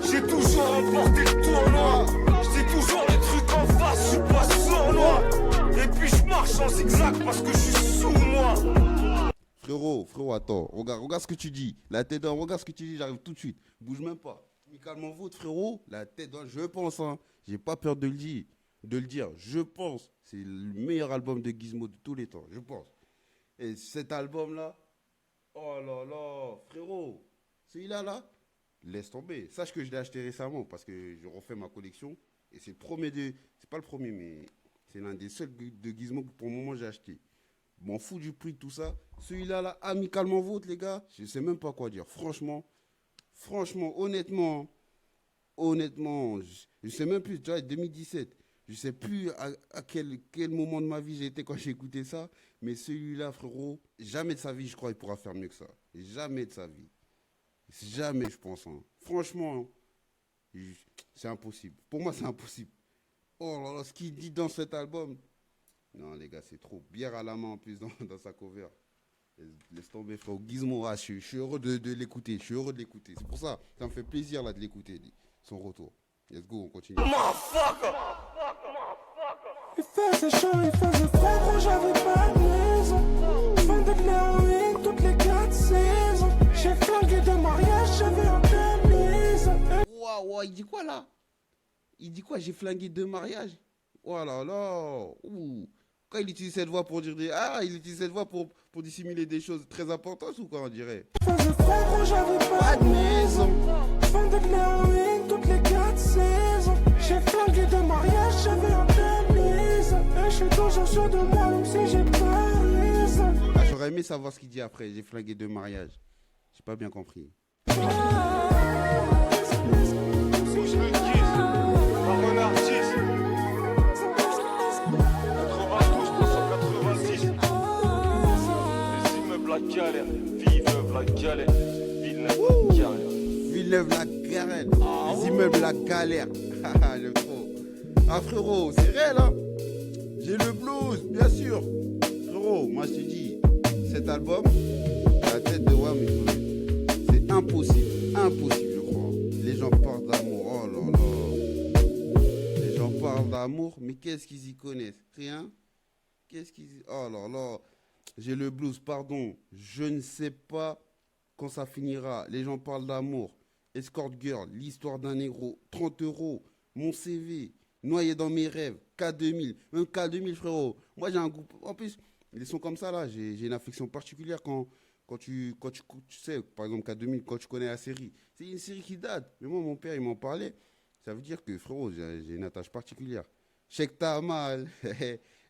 J'ai toujours remporté le tournoi. Je dis toujours les trucs en face, je suis pas sournois. Et puis je marche en zigzag parce que je suis sous moi. Frérot, attends, regarde ce que tu dis. La tête dans, regarde ce que tu dis, j'arrive tout de suite. Bouge même pas. Amicalement vôtre, frérot, la tête dans, je pense, hein. J'ai pas peur de le dire, je pense. C'est le meilleur album de Gizmo de tous les temps, je pense. Et cet album-là, oh là là, frérot, celui-là, là, laisse tomber. Sache que je l'ai acheté récemment parce que je refais ma collection. Et c'est c'est pas le premier, mais c'est l'un des seuls de Gizmo que pour le moment j'ai acheté. M'en fous du prix, tout ça. Celui-là, là, amicalement vôtre, les gars, je sais même pas quoi dire. Franchement, honnêtement, je sais même plus, tu vois, 2017. Je sais plus à quel moment de ma vie j'étais quand j'ai écouté ça, mais celui-là, frérot, jamais de sa vie, je crois, il pourra faire mieux que ça. Jamais de sa vie. Jamais, je pense. Hein. Franchement, c'est impossible. Pour moi, c'est impossible. Oh là là, ce qu'il dit dans cet album. Non, les gars, c'est trop. Bière à la main en plus dans sa cover. Laisse tomber, frérot. Gizmo, je suis heureux de l'écouter. C'est pour ça, ça me fait plaisir là de l'écouter, son retour. Let's go, on continue. Il faisait chaud, il faisait froid, gros, j'avais pas de maison. Je vendais de l'héroïne toutes les 4 saisons. J'ai flingué de mariage, j'avais un chemise. Waouh, il dit quoi là? Il dit quoi? J'ai flingué 2 mariages? Oh là là. Ouh. Quand il utilise cette voix pour dire il utilise cette voix pour dissimuler des choses très importantes ou quoi on dirait? Il faisait froid, gros, j'avais pas de maison. Je vendais de l'héroïne toutes les 4 saisons. J'ai flingué de mariage, j'avais un chemise. Et je suis toujours sûr de moi, même si j'ai pas raison. Ah, j'aurais aimé savoir ce qu'il dit après. J'ai flingué 2 mariages. J'ai pas bien compris. Je le dis, par un artiste. 92, 986. Les immeubles la galère, Villeneuve la galère, Villeneuve la galère. Les immeubles la galère. J'aime trop. Ah frérot, c'est réel hein. J'ai le blues, bien sûr. Frérot, moi je te dis, cet album, la tête de Wham, c'est impossible, je crois. Les gens parlent d'amour, oh là là. Les gens parlent d'amour, mais qu'est-ce qu'ils y connaissent? Rien. Oh là là. J'ai le blues, pardon. Je ne sais pas quand ça finira. Les gens parlent d'amour. Escort Girl, l'histoire d'un négro, 30 €, mon CV, noyé dans mes rêves, K2000, un K2000 frérot. Moi j'ai un groupe, en plus, les sons comme ça là, j'ai une affection particulière quand tu sais, par exemple K2000, quand tu connais la série. C'est une série qui date, mais moi mon père il m'en parlait, ça veut dire que frérot, j'ai une attache particulière. Je sais que t'as mal.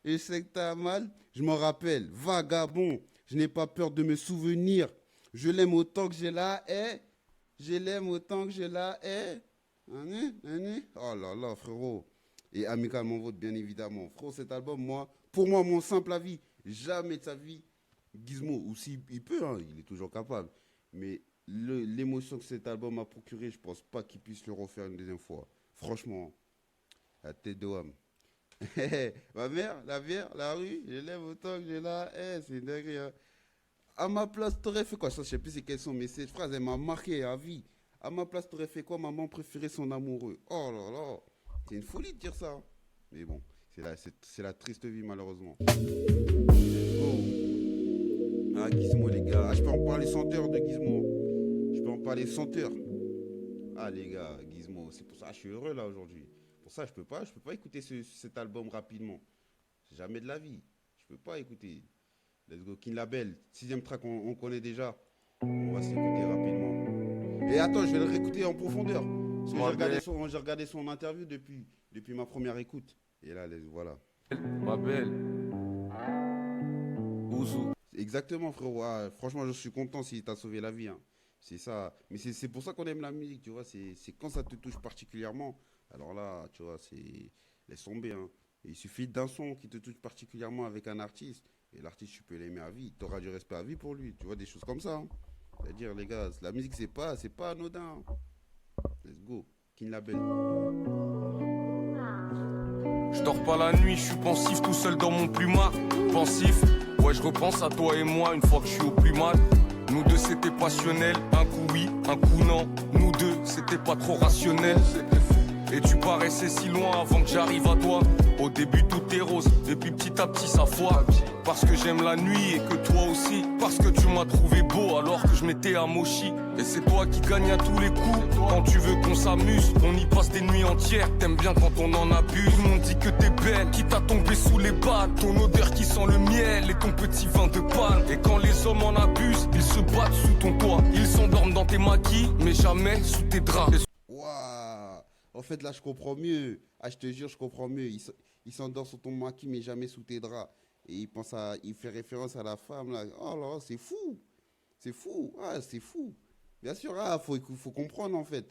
Je sais que t'as mal. Je m'en rappelle. Vagabond. Je n'ai pas peur de me souvenir. Je l'aime autant que j'ai la haie. Je l'aime autant que j'ai la haie. Oh là là, frérot. Et amicalement vôtre, bien évidemment. Frérot, cet album, pour moi, mon simple avis, jamais de sa vie, Gizmo, ou si il peut, hein, il est toujours capable. Mais l'émotion que cet album m'a procuré, je pense pas qu'il puisse le refaire une deuxième fois. Franchement, la tête de homme. Ma mère, la rue, je l'aime autant que j'ai la haie. C'est dingue. Hein. À ma place, t'aurais fait quoi? Je sais plus c'est quelles sont, mais cette phrase, elle m'a marqué à vie. À ma place, t'aurais fait quoi? Maman préférait son amoureux. Oh là là. C'est une folie de dire ça. Hein. Mais bon, c'est la triste vie, malheureusement. Oh. Ah, Gizmo, les gars. Ah, je peux en parler 100 heures de Gizmo. Je peux en parler 100 heures. Ah, les gars, Gizmo. C'est pour ça que je suis heureux, là, aujourd'hui. Pour ça, je peux pas écouter cet album rapidement. Jamais de la vie. Je peux pas écouter. Let's go. Kin Label. 6e track, on connaît déjà. On va s'écouter rapidement. Et attends, je vais le réécouter en profondeur. J'ai regardé son interview depuis ma première écoute. Et là, voilà. Ma belle. Ouzou. Exactement, frérot. Ah, franchement, je suis content s'il t'a sauvé la vie. Hein. C'est ça. Mais c'est pour ça qu'on aime la musique, tu vois. C'est quand ça te touche particulièrement. Alors là, tu vois, laisse tomber. Hein. Il suffit d'un son qui te touche particulièrement avec un artiste. Et l'artiste, tu peux l'aimer à vie. Tu auras du respect à vie pour lui. Tu vois, des choses comme ça. Hein. C'est-à-dire, les gars, la musique, c'est pas anodin. Let's go. Kin Label. Je dors pas la nuit, je suis pensif tout seul dans mon plumard. Pensif, ouais, je repense à toi et moi une fois que je suis au plus mal. Nous deux, c'était passionnel. Un coup oui, un coup non. Nous deux, c'était pas trop rationnel. Et tu paraissais si loin avant que j'arrive à toi. Au début tout est rose, et puis petit à petit ça foire. Parce que j'aime la nuit et que toi aussi. Parce que tu m'as trouvé beau alors que je m'étais amochi. Et c'est toi qui gagne à tous les coups. Quand tu veux qu'on s'amuse, on y passe des nuits entières. T'aimes bien quand on en abuse. Tout le monde dit que t'es belle, qui t'a tombé sous les balles. Ton odeur qui sent le miel et ton petit vin de palme. Et quand les hommes en abusent, ils se battent sous ton toit. Ils s'endorment dans tes maquis, mais jamais sous tes draps. Waouh. En fait, là, je comprends mieux. Ah, je te jure, je comprends mieux. Il s'endort sur ton maquis, mais jamais sous tes draps. Et il fait référence à la femme, là. Oh là, c'est fou. C'est fou. Ah, c'est fou. Bien sûr, faut comprendre, en fait.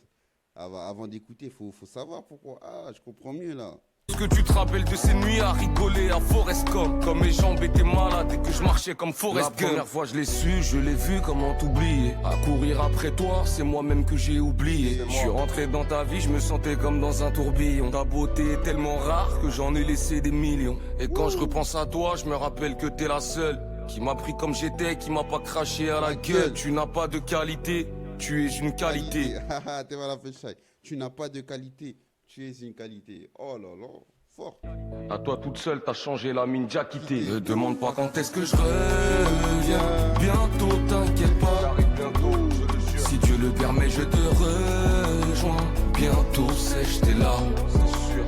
Avant d'écouter, faut savoir pourquoi. Ah, je comprends mieux, là. Est-ce que tu te rappelles de ces nuits à rigoler à Forest Gump? Comme mes jambes étaient malades et que je marchais comme Forest Gump. La première fois je l'ai su, je l'ai vu, comment t'oublier. À courir après toi, c'est moi-même que j'ai oublié. Je suis rentré dans ta vie, je me sentais comme dans un tourbillon. Ta beauté est tellement rare que j'en ai laissé des millions. Et quand je repense à toi, je me rappelle que t'es la seule qui m'a pris comme j'étais, qui m'a pas craché à la gueule. Tu n'as pas de qualité, tu es une qualité. T'es mal à fait ça. Tu n'as pas de qualité. Tu es une qualité. Oh là là, fort. À toi toute seule, t'as changé la mine, déjà quitté. Ne demande pas quand est-ce que je reviens. Bientôt, t'inquiète pas. J'arrive bientôt, je le jure. Si Dieu le permet, je te rejoins. Bientôt, sèche tes larmes, c'est sûr.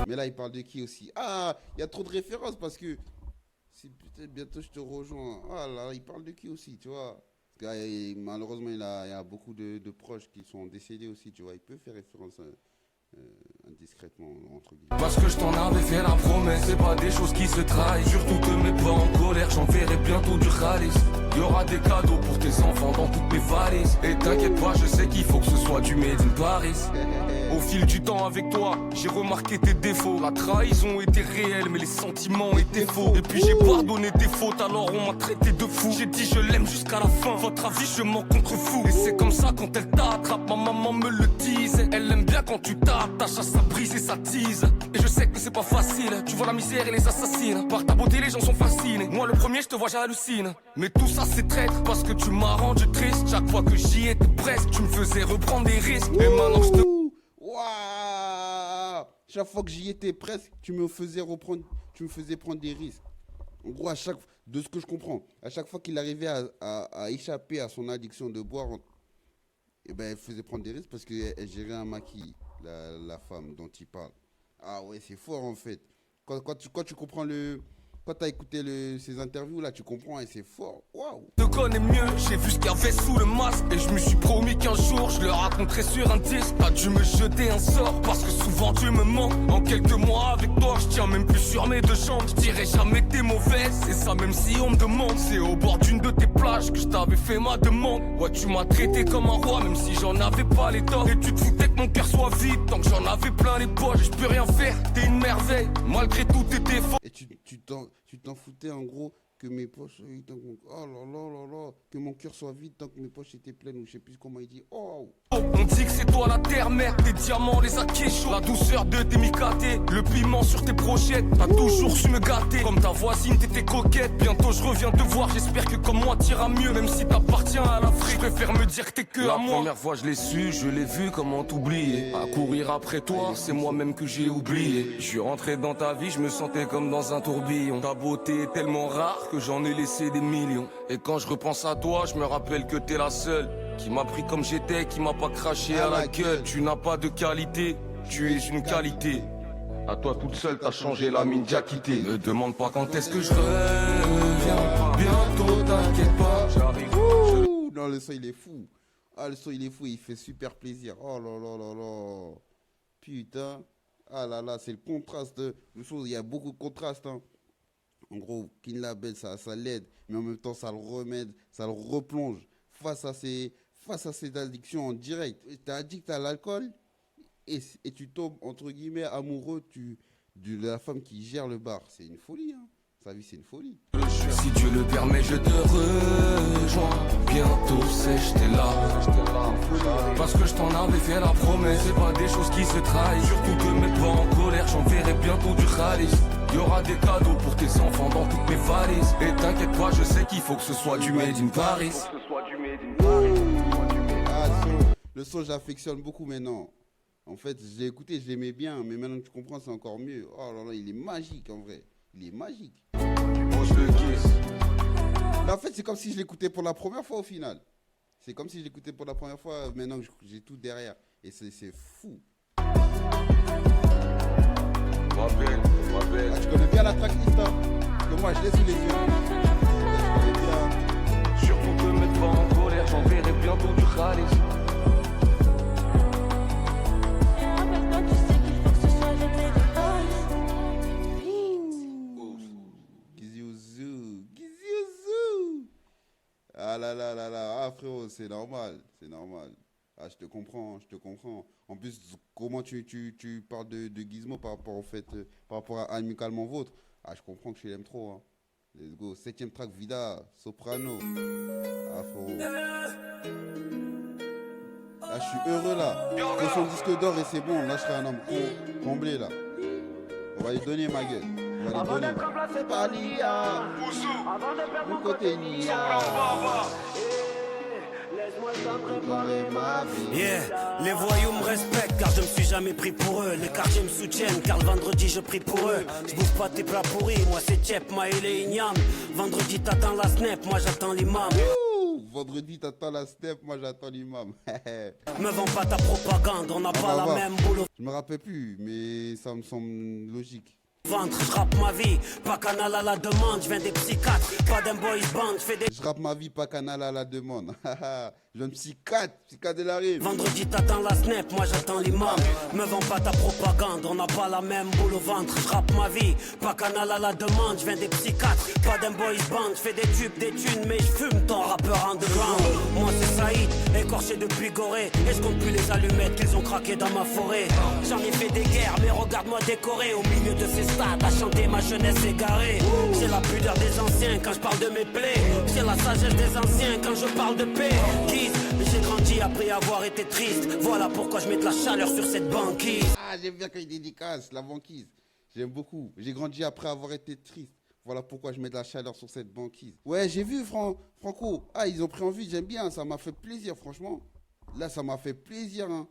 Mais là, il parle de qui aussi? Ah, il y a trop de références parce que c'est peut-être bientôt je te rejoins. Ah là, il parle de qui aussi, tu vois? Parce que, malheureusement, il y a beaucoup de proches qui sont décédés aussi, tu vois. Il peut faire référence à indiscrètement entre guillemets. Parce que je t'en avais fait la promesse, c'est pas des choses qui se trahissent. Surtout te mets pas en colère, j'enverrai bientôt du khalis. Y'aura des cadeaux pour tes enfants dans toutes mes valises. Et t'inquiète pas, je sais qu'il faut que ce soit du made in Paris. Au fil du temps avec toi, j'ai remarqué tes défauts. La trahison était réelle, mais les sentiments étaient faux. Et puis j'ai pardonné tes fautes, alors on m'a traité de fou. J'ai dit je l'aime jusqu'à la fin, votre avis je m'en contrefous. Et c'est comme ça quand elle t'attrape, ma maman me le disait. Elle aime bien quand tu t'attaches à sa brise et sa tease. Et je sais que c'est pas facile, tu vois la misère et les assassines. Par ta beauté les gens sont fascinés, moi le premier je te vois j'hallucine. Mais tout ça c'est traître, parce que tu m'as rendu triste. Chaque fois que j'y étais presque, tu me faisais reprendre des risques. Et maintenant je te... Waouh! Chaque fois que j'y étais presque, tu me faisais prendre des risques. En gros, de ce que je comprends, à chaque fois qu'il arrivait à échapper à son addiction de boire, elle faisait prendre des risques parce qu'elle gérait un maquis, la femme dont il parle. Ah ouais, c'est fort en fait. Quand tu comprends quand t'as écouté ces interviews là, tu comprends et c'est fort. Waouh. Je te connais mieux, j'ai vu ce qu'il y avait sous le masque. Et je me suis promis qu'un jour je le raconterai sur un disque. T'as dû me jeter un sort parce que souvent tu me manques. En quelques mois avec toi, je tiens même plus sur mes deux jambes. Je dirais jamais que t'es mauvaise, c'est ça même si on me demande. C'est au bord d'une de tes plages que je t'avais fait ma demande. Ouais, tu m'as traité comme un roi même si j'en avais pas les torts. Et tu te foutais que mon cœur soit vide tant que j'en avais plein les poches. Je peux rien faire, t'es une merveille malgré tous tes défauts. Et tu t'en foutais en gros que mes poches soient vides, oh là là là là, que mon cœur soit vide tant que mes poches étaient pleines, ou je sais plus comment il dit. Oh. On dit que c'est toi la terre-mère, tes diamants, les acquis chauds, la douceur de tes micatés, le piment sur tes brochettes. T'as toujours su me gâter, comme ta voisine t'étais coquette. Bientôt je reviens te voir, j'espère que comme moi t'iras mieux. Même si t'appartiens à l'Afrique, je préfère me dire que t'es que à moi. La première fois je l'ai su, je l'ai vu, comment t'oublier. À courir après toi, c'est moi-même que j'ai oublié. Je suis rentré dans ta vie, je me sentais comme dans un tourbillon. Ta beauté est tellement rare que j'en ai laissé des millions. Et quand je repense à toi, je me rappelle que t'es la seule qui m'a pris comme j'étais, qui m'a pas craché à la gueule. Tu n'as pas de qualité, tu es une qualité. À toi toute seule, t'as changé, la mine déjà quitté. Me demande pas quand est-ce que je reviens. Bientôt, t'inquiète pas, j'arrive. Ouh, non, le son il est fou. Ah, le son il est fou, il fait super plaisir. Oh là là là là. Putain. Ah là là, c'est le contraste. Il y a beaucoup de contraste. Hein. En gros, Kin Label, ça l'aide, mais en même temps, ça le remet, ça le replonge face à ses addictions en direct. Tu es addict à l'alcool et tu tombes, entre guillemets, amoureux de la femme qui gère le bar. C'est une folie, hein. Sa vie, c'est une folie. Si Dieu le permet, je te rejoins. Bientôt, j'étais là. Parce que je t'en avais fait la promesse. C'est pas des choses qui se trahissent. Surtout te mets pas en colère, j'enverrai bientôt du khalis. Y aura des cadeaux pour tes enfants dans toutes mes valises. Et t'inquiète pas, je sais qu'il faut que ce soit du Made in Paris. Le son, j'affectionne beaucoup maintenant. En fait, je l'ai écouté, je l'aimais bien, mais maintenant que tu comprends, c'est encore mieux. Oh là là, il est magique en vrai. Il est magique. Oh, je le kiffe. Là, en fait, c'est comme si je l'écoutais pour la première fois au final. C'est comme si je l'écoutais pour la première fois, maintenant que j'ai tout derrière. Et c'est fou. Ma belle. Ah, tu connais bien la tracklist, hein? Que moi, je l'ai sous les yeux. Je connais bien. Surtout te mettre pas en colère, j'enverrai bientôt du khalis. Ah là là là là, ah frérot, c'est normal. Ah, je te comprends. En plus, comment tu parles de Gizmo par rapport au fait, par rapport à Amicalement Vôtre. Ah, je comprends que tu l'aimes trop, hein. Let's go, 7ème track, Vida, Soprano. Ah frérot. Ah, je suis heureux là. Que son disque d'or et c'est bon, là je serai un homme comblé là. On va lui donner ma gueule. Avant d'être remplacé par l'IA, Mon côté Nia. laisse-moi le temps de préparer ma vie. Yeah, les voyous me respectent car je me suis jamais pris pour eux. Les quartiers me soutiennent car le vendredi je prie pour eux. Je bouffe pas tes plats pourris, moi c'est Tchep, Maël et Ignam. Vendredi t'attends la snap, moi j'attends l'imam. Vendredi t'attends la step, moi j'attends l'imam. Me vends pas ta propagande, on n'a pas la même boulot. Je me rappelle plus, mais ça me semble logique. Ventre, je rappe ma vie, pas canal à la demande, je viens des psychiatres, pas d'un boys band, je fais des... Je rappe ma vie, pas canal à la demande. Je suis un psychiatre de la rime. Vendredi t'attends la snap, moi j'attends l'imam. Me vends pas ta propagande, on n'a pas la même boule au ventre. Je rappe ma vie, pas canal à la demande, je viens des psychiatres, pas d'un boys band, je fais des tubes, des thunes, mais je fume ton rappeur underground. Moi c'est Saïd, écorché depuis Gorée, et je compte plus les allumettes qu'ils ont craqué dans ma forêt. J'en ai fait des guerres, mais regarde-moi décoré au milieu de ces stades, à chanter ma jeunesse égarée. C'est la pudeur des anciens quand je parle de mes plaies, c'est la sagesse des anciens quand je parle de paix. J'ai grandi après avoir été triste. Voilà pourquoi je mets de la chaleur sur cette banquise. Ah, j'aime bien quand il dédicace la banquise. J'aime beaucoup. J'ai grandi après avoir été triste. Voilà pourquoi je mets de la chaleur sur cette banquise. Ouais, j'ai vu Franco. Ah, ils ont pris envie, j'aime bien. Ça m'a fait plaisir, franchement. Là, ça m'a fait plaisir. Hein.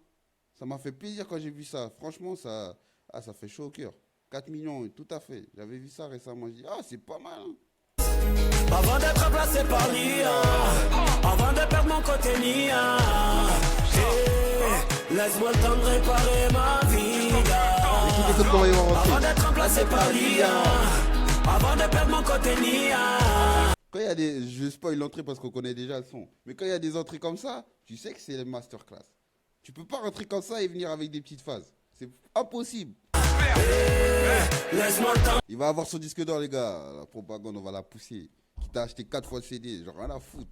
Ça m'a fait plaisir quand j'ai vu ça. Franchement, ça fait chaud au cœur. 4 millions, tout à fait. J'avais vu ça récemment. Je dis, ah, c'est pas mal. Hein. Avant d'être remplacé par l'IA, avant de perdre mon côté Nia, laisse-moi le temps de réparer ma vie. Avant d'être remplacé par l'IA, Avant de perdre mon côté nia. Quand il y a des... Je spoil l'entrée parce qu'on connaît déjà le son. Mais quand il y a des entrées comme ça, tu sais que c'est le masterclass. Tu peux pas rentrer comme ça et venir avec des petites phases. C'est impossible. Laisse-moi le temps. Il va avoir son disque d'or, les gars. La propagande, on va la pousser. Qui t'a acheté 4 fois le CD, genre rien à foutre.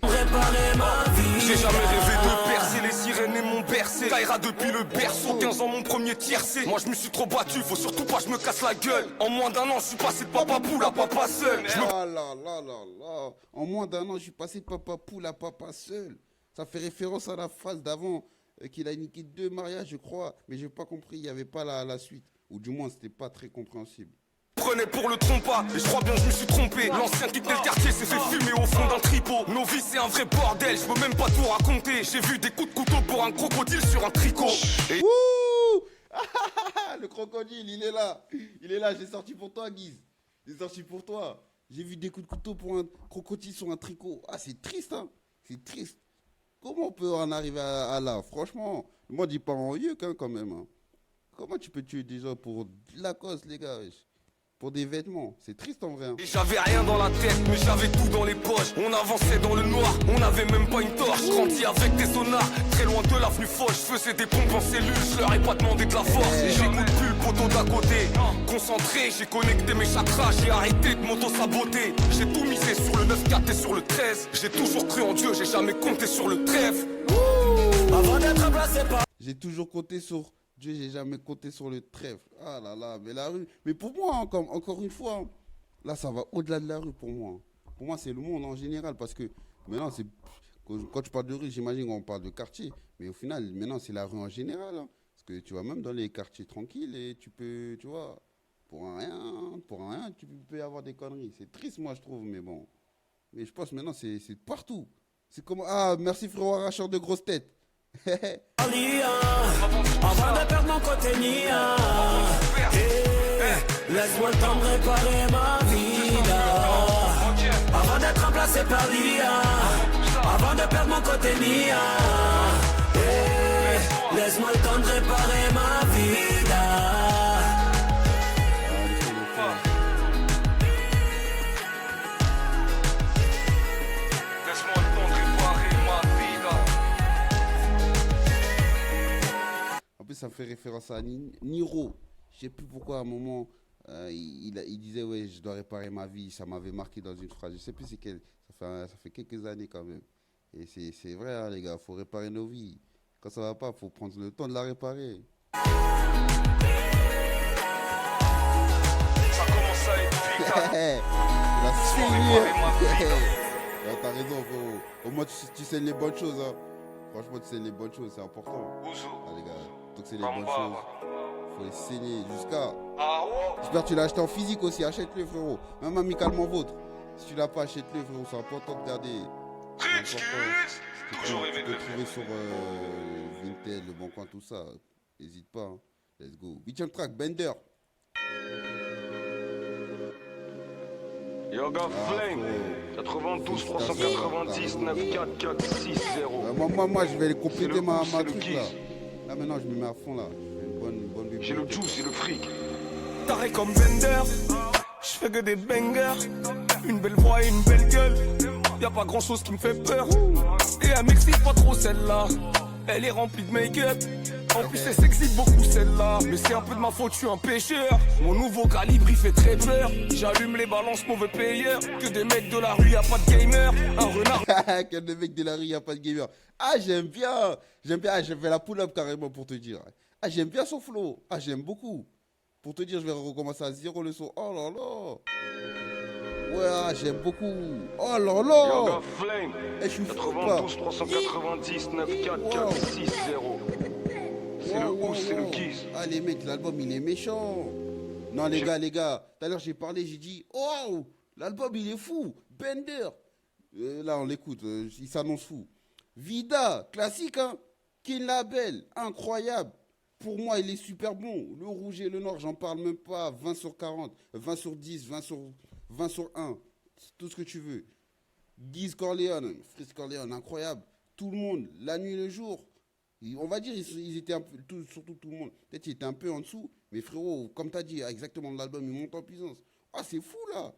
Préparer ma vie. J'ai jamais rêvé de percer, les sirènes et mon bercé. Kaira depuis le berceau, 15 ans mon premier tiercé. Moi je me suis trop battu, faut surtout pas que je me casse la gueule. En moins d'un an, je suis passé de papa poule à papa seul. Ah là là là là. En moins d'un an, je suis passé de papa poule à papa seul. Ça fait référence à la phrase d'avant qu'il a niqué 2 mariages, je crois. Mais j'ai pas compris, il n'y avait pas la suite. Ou du moins, c'était pas très compréhensible. Prenez pour le trompa, et je crois bien que je me suis trompé. L'ancien qui tenait le quartier s'est fait fumer au fond d'un tripot. Nos vies c'est un vrai bordel, je peux même pas tout raconter. J'ai vu des coups de couteau pour un crocodile sur un tricot. Et... Ouh. Le crocodile, il est là. Il est là, j'ai sorti pour toi, Guise. J'ai sorti pour toi. J'ai vu des coups de couteau pour un crocodile sur un tricot. Ah, c'est triste, hein. C'est triste. Comment on peut en arriver à là? Franchement, moi, dis pas en yeux, quand même. Hein. Comment tu peux tuer des gens pour de la cause, les gars? Pour des vêtements, c'est triste en vrai. Hein. Et j'avais rien dans la tête, mais j'avais tout dans les poches. On avançait dans le noir, on n'avait même pas une torche. Grandi avec des sonars, très loin de l'avenue folle. Je faisais des pompes en cellule, je leur ai pas demandé de la force. Et j'écoute plus le poteau d'à côté. Concentré, j'ai connecté mes chakras, j'ai arrêté de m'auto-saboter. J'ai tout misé sur le 9-4 et sur le 13. J'ai toujours cru en Dieu, j'ai jamais compté sur le trèfle. Avant d'être placé par. J'ai toujours compté sur Dieu, j'ai jamais compté sur le trèfle. Ah là là, mais la rue. Mais pour moi, encore une fois, là, ça va au-delà de la rue pour moi. Pour moi, c'est le monde en général parce que maintenant, c'est. Quand tu parles de rue, j'imagine qu'on parle de quartier. Mais au final, maintenant, c'est la rue en général. Hein. Parce que tu vas même dans les quartiers tranquilles et tu peux, tu vois, pour un rien, tu peux y avoir des conneries. C'est triste, moi, je trouve, mais bon. Mais je pense maintenant, c'est partout. C'est comme. Ah, merci frérot, arracheur de grosses têtes. Avant de perdre mon côté nia. Laisse-moi le temps de réparer ma vie là. Avant d'être remplacé par l'IA. Avant de perdre mon côté nia. Laisse-moi le temps de réparer ma vie là. En plus, ça me fait référence à Niro. Je sais plus pourquoi à un moment, il disait ouais, je dois réparer ma vie. Ça m'avait marqué dans une phrase. Je sais plus c'est quelle. Ça fait quelques années quand même. Et c'est vrai, hein, les gars, faut réparer nos vies. Quand ça va pas, faut prendre le temps de la réparer. Ça commence à être vite. La saignée. T'as raison, frérot. Au moins, tu sais les bonnes choses. Hein. Franchement, tu sais les bonnes choses, c'est important. Ah, les gars, tant que c'est les bonnes choses, faut les saigner jusqu'à. J'espère que tu l'as acheté en physique aussi. Achète-le, frérot. Même amicalement vôtre. Si tu l'as pas, achète-le, frérot. C'est important de garder. Tu peux trouver sur Vinted, Le Bon Coin, tout ça. N'hésite pas. Hein. Let's go. Beat track, Bender. Yoga Flame, 92 390 94460. Moi, je vais les compléter ma truc là. Là, maintenant, je me mets à fond là. Une bonne j'ai le juice et le fric. Taré comme Bender, je fais que des bangers. Une belle voix et une belle gueule. Y'a pas grand chose qui me fait peur. Et elle m'excite pas trop celle-là. Elle est remplie de make-up. En plus elle s'excite beaucoup celle-là. Mais c'est un peu de ma faute, je suis un pêcheur. Mon nouveau calibre il fait très peur. J'allume les balances, mauvais payeur. Que des mecs de la rue, y'a pas de gamer. Un renard. Que des mecs de la rue, y'a pas de gamer. Ah j'aime bien. Ah, j'ai fait la pull-up carrément pour te dire. Ah j'aime bien son flow. Ah j'aime beaucoup. Pour te dire, je vais recommencer à 0 le son. Oh là là. Ouais, j'aime beaucoup. Oh là là. Yoga Flame, je suis 92 390 94460. C'est le ou, c'est le kiss. Ah les mecs, l'album il est méchant. Non les gars, tout à l'heure j'ai parlé, j'ai dit oh, l'album il est fou. Bender. Là on l'écoute, il s'annonce fou. Vida, classique hein. King Label, incroyable. Pour moi il est super bon. Le rouge et le noir, j'en parle même pas. 20 sur 40, 20 sur 10, 20 sur 1. Tout ce que tu veux. Guise Corleone, Freeze Corleone, incroyable. Tout le monde, la nuit et le jour. On va dire, ils étaient un peu, surtout tout le monde. Peut-être qu'ils étaient un peu en dessous, mais frérot, comme tu as dit, exactement, l'album, il monte en puissance. Ah, c'est fou, là.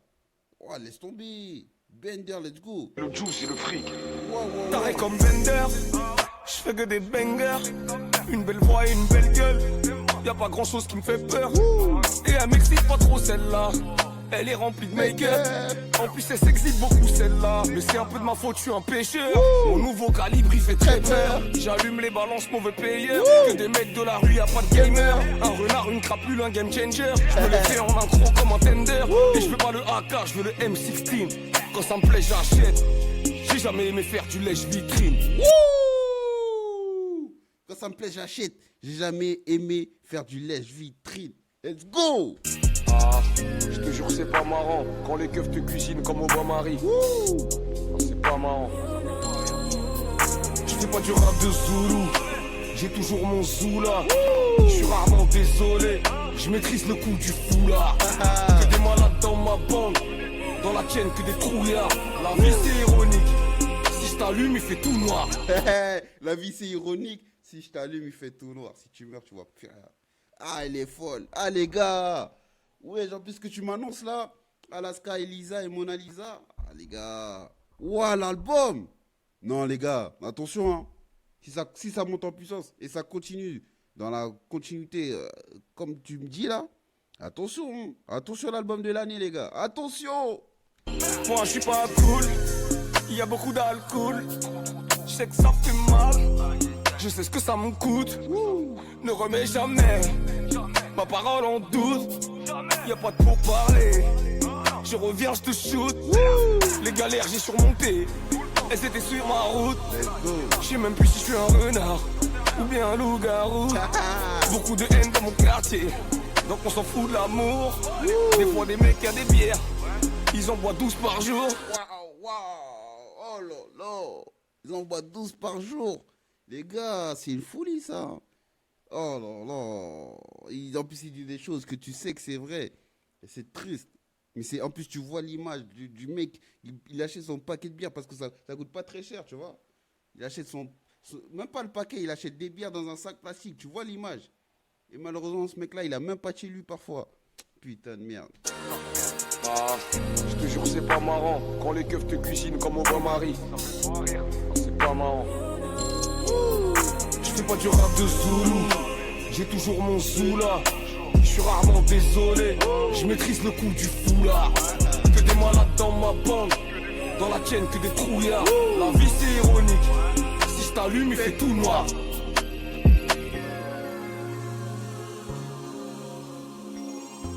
Oh, laisse tomber. Bender, let's go. Le juice et le fric. Wow. Taré comme Bender, je fais que des bangers. Une belle voix et une belle gueule. Y'a pas grand chose qui me fait peur. Et elle m'excite pas trop celle-là. Elle est remplie de make-up. En plus elle s'excite beaucoup celle-là. Mais c'est un peu de ma faute, je suis un pêcheur. Mon nouveau calibre il fait très peur. J'allume les balances, mauvais payeur. Que des mecs de la rue, y'a pas de gamer. Un renard, une crapule, un game changer. Je me les fais en intro comme un tender. Et je veux pas le AK, je veux le M16. Quand ça me plaît j'achète. J'ai jamais aimé faire du lèche-vitrine. Wouh! Quand ça me plaît, j'achète. J'ai jamais aimé faire du lèche-vitrine. Let's go! Ah, je te jure, c'est pas marrant. Quand les keufs te cuisinent comme au bain-marie. C'est pas marrant. Je fais pas du rap de Zoulou. J'ai toujours mon Zoula. Je suis rarement désolé. Je maîtrise le coup du foulard. Que des malades dans ma bande. Dans la tienne, que des trouillards. La vie, c'est ironique. Si je t'allume, il fait tout noir. La vie, c'est ironique. Si je t'allume, il fait tout noir. Si tu meurs, tu vois plus rien. Ah, elle est folle. Ah, les gars. Ouais, genre, puisque tu m'annonces là, Alaska, Elisa et Mona Lisa. Ah, les gars. Ouah, l'album. Non, les gars, attention, hein. Si ça monte en puissance et ça continue dans la continuité, comme tu me dis là, attention, hein. Attention l'album de l'année, les gars. Attention. Moi je suis pas cool, il y a beaucoup d'alcool. Je sais que ça fait mal, je sais ce que ça me coûte. Ne remets jamais ma parole en doute. Y a pas de pourparler, je reviens, je te shoot. Les galères j'ai surmonté, elles étaient sur ma route. Je sais même plus si je suis un renard ou bien un loup-garou. Beaucoup de haine dans mon quartier, donc on s'en fout de l'amour. Des fois des mecs à des bières, ils en boivent 12 par jour. Waouh. Oh là là. Ils en boivent 12 par jour. Les gars, c'est une folie ça. Oh là là. En plus, il dit des choses que tu sais que c'est vrai. Et c'est triste. Mais en plus, tu vois l'image du mec. Il achète son paquet de bière parce que ça coûte pas très cher, tu vois. Il achète même pas le paquet, il achète des bières dans un sac plastique. Tu vois l'image. Et malheureusement, ce mec-là, il a même pas de chez lui parfois. Putain de merde. Ah, je te jure, c'est pas marrant. Quand les keufs te cuisinent comme au bain-marie. C'est pas marrant. Je fais pas du rap de Zoulou. J'ai toujours mon Zoula. Je suis rarement désolé. Je maîtrise le coup du foulard. Que des malades dans ma bande. Dans la tienne, que des trouillards. La vie, c'est ironique. Si je t'allume, il fait tout noir.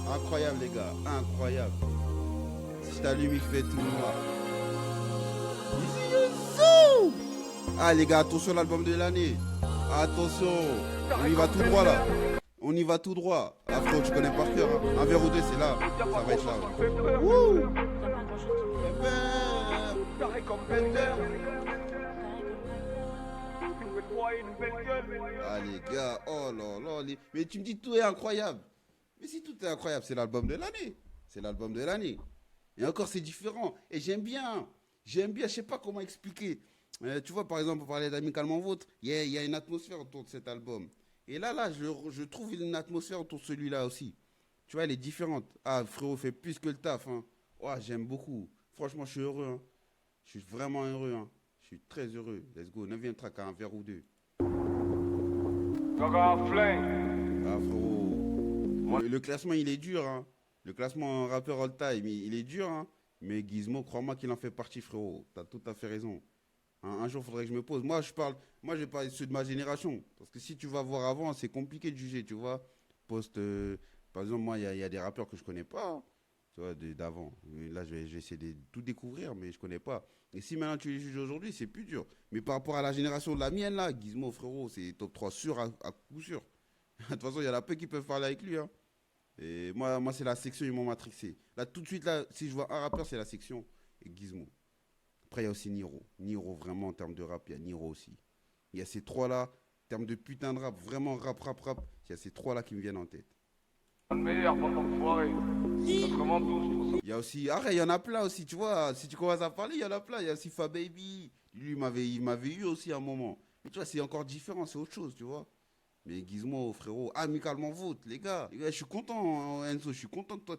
Incroyable les gars, incroyable. Si je t'allume, il fait tout noir. Ah les gars, attention l'album de l'année. Attention, on y va tout droit là. On y va tout droit. Afro, tu connais par cœur. Hein. Un verre ou deux, c'est là. Ça va être là. Wouh. Ah les gars, oh là là. Mais tu me dis tout est incroyable. Mais si tout est incroyable, c'est l'album de l'année. C'est l'album de l'année. Et encore, c'est différent. Et j'aime bien. J'aime bien, je sais pas comment expliquer. Tu vois, par exemple, pour parler d'Amicalement Vôtre, il y a une atmosphère autour de cet album. Et là, je trouve une atmosphère autour de celui-là aussi. Tu vois, elle est différente. Ah, frérot, fait plus que le taf. Hein. Oh, j'aime beaucoup. Franchement, je suis heureux. Hein. Je suis vraiment heureux. Hein. Je suis très heureux. Let's go. 9e track à un verre ou deux. Ah, frérot. Le classement, il est dur. Hein. Le classement rappeur all time, il est dur. Hein. Mais Gizmo, crois-moi qu'il en fait partie, frérot. T'as tout à fait raison. Un jour, il faudrait que je me pose. Moi, je vais parler de ceux de ma génération. Parce que si tu vas voir avant, c'est compliqué de juger, tu vois. Par exemple, moi, il y a des rappeurs que je connais pas, hein, tu vois, d'avant. Là, je vais essayer de tout découvrir, mais je connais pas. Et si maintenant tu les juges aujourd'hui, c'est plus dur. Mais par rapport à la génération de la mienne, là, Gizmo, frérot, c'est top 3 sûr à coup sûr. De toute façon, il y en a peu qui peuvent parler avec lui, hein. Et moi c'est la section, ils m'ont matrixé. Là, tout de suite, là, si je vois un rappeur, c'est la section et Gizmo. Après, il y a aussi Niro. Niro, vraiment, en termes de rap, il y a Niro aussi. Il y a ces trois-là, en termes de putain de rap, vraiment rap. Il y a ces trois-là qui me viennent en tête. Le meilleur, pas d'enfoiré. 92. Il y a aussi... Arrête, il y en a plein aussi, tu vois. Si tu commences à parler, il y en a plein. Il y a aussi Fababy. Lui, il m'avait eu aussi à un moment. Mais tu vois, c'est encore différent, c'est autre chose, tu vois. Mais Gizmo, frérot, amicalement vôtre, les gars. Je suis content, Enzo, je suis content que toi,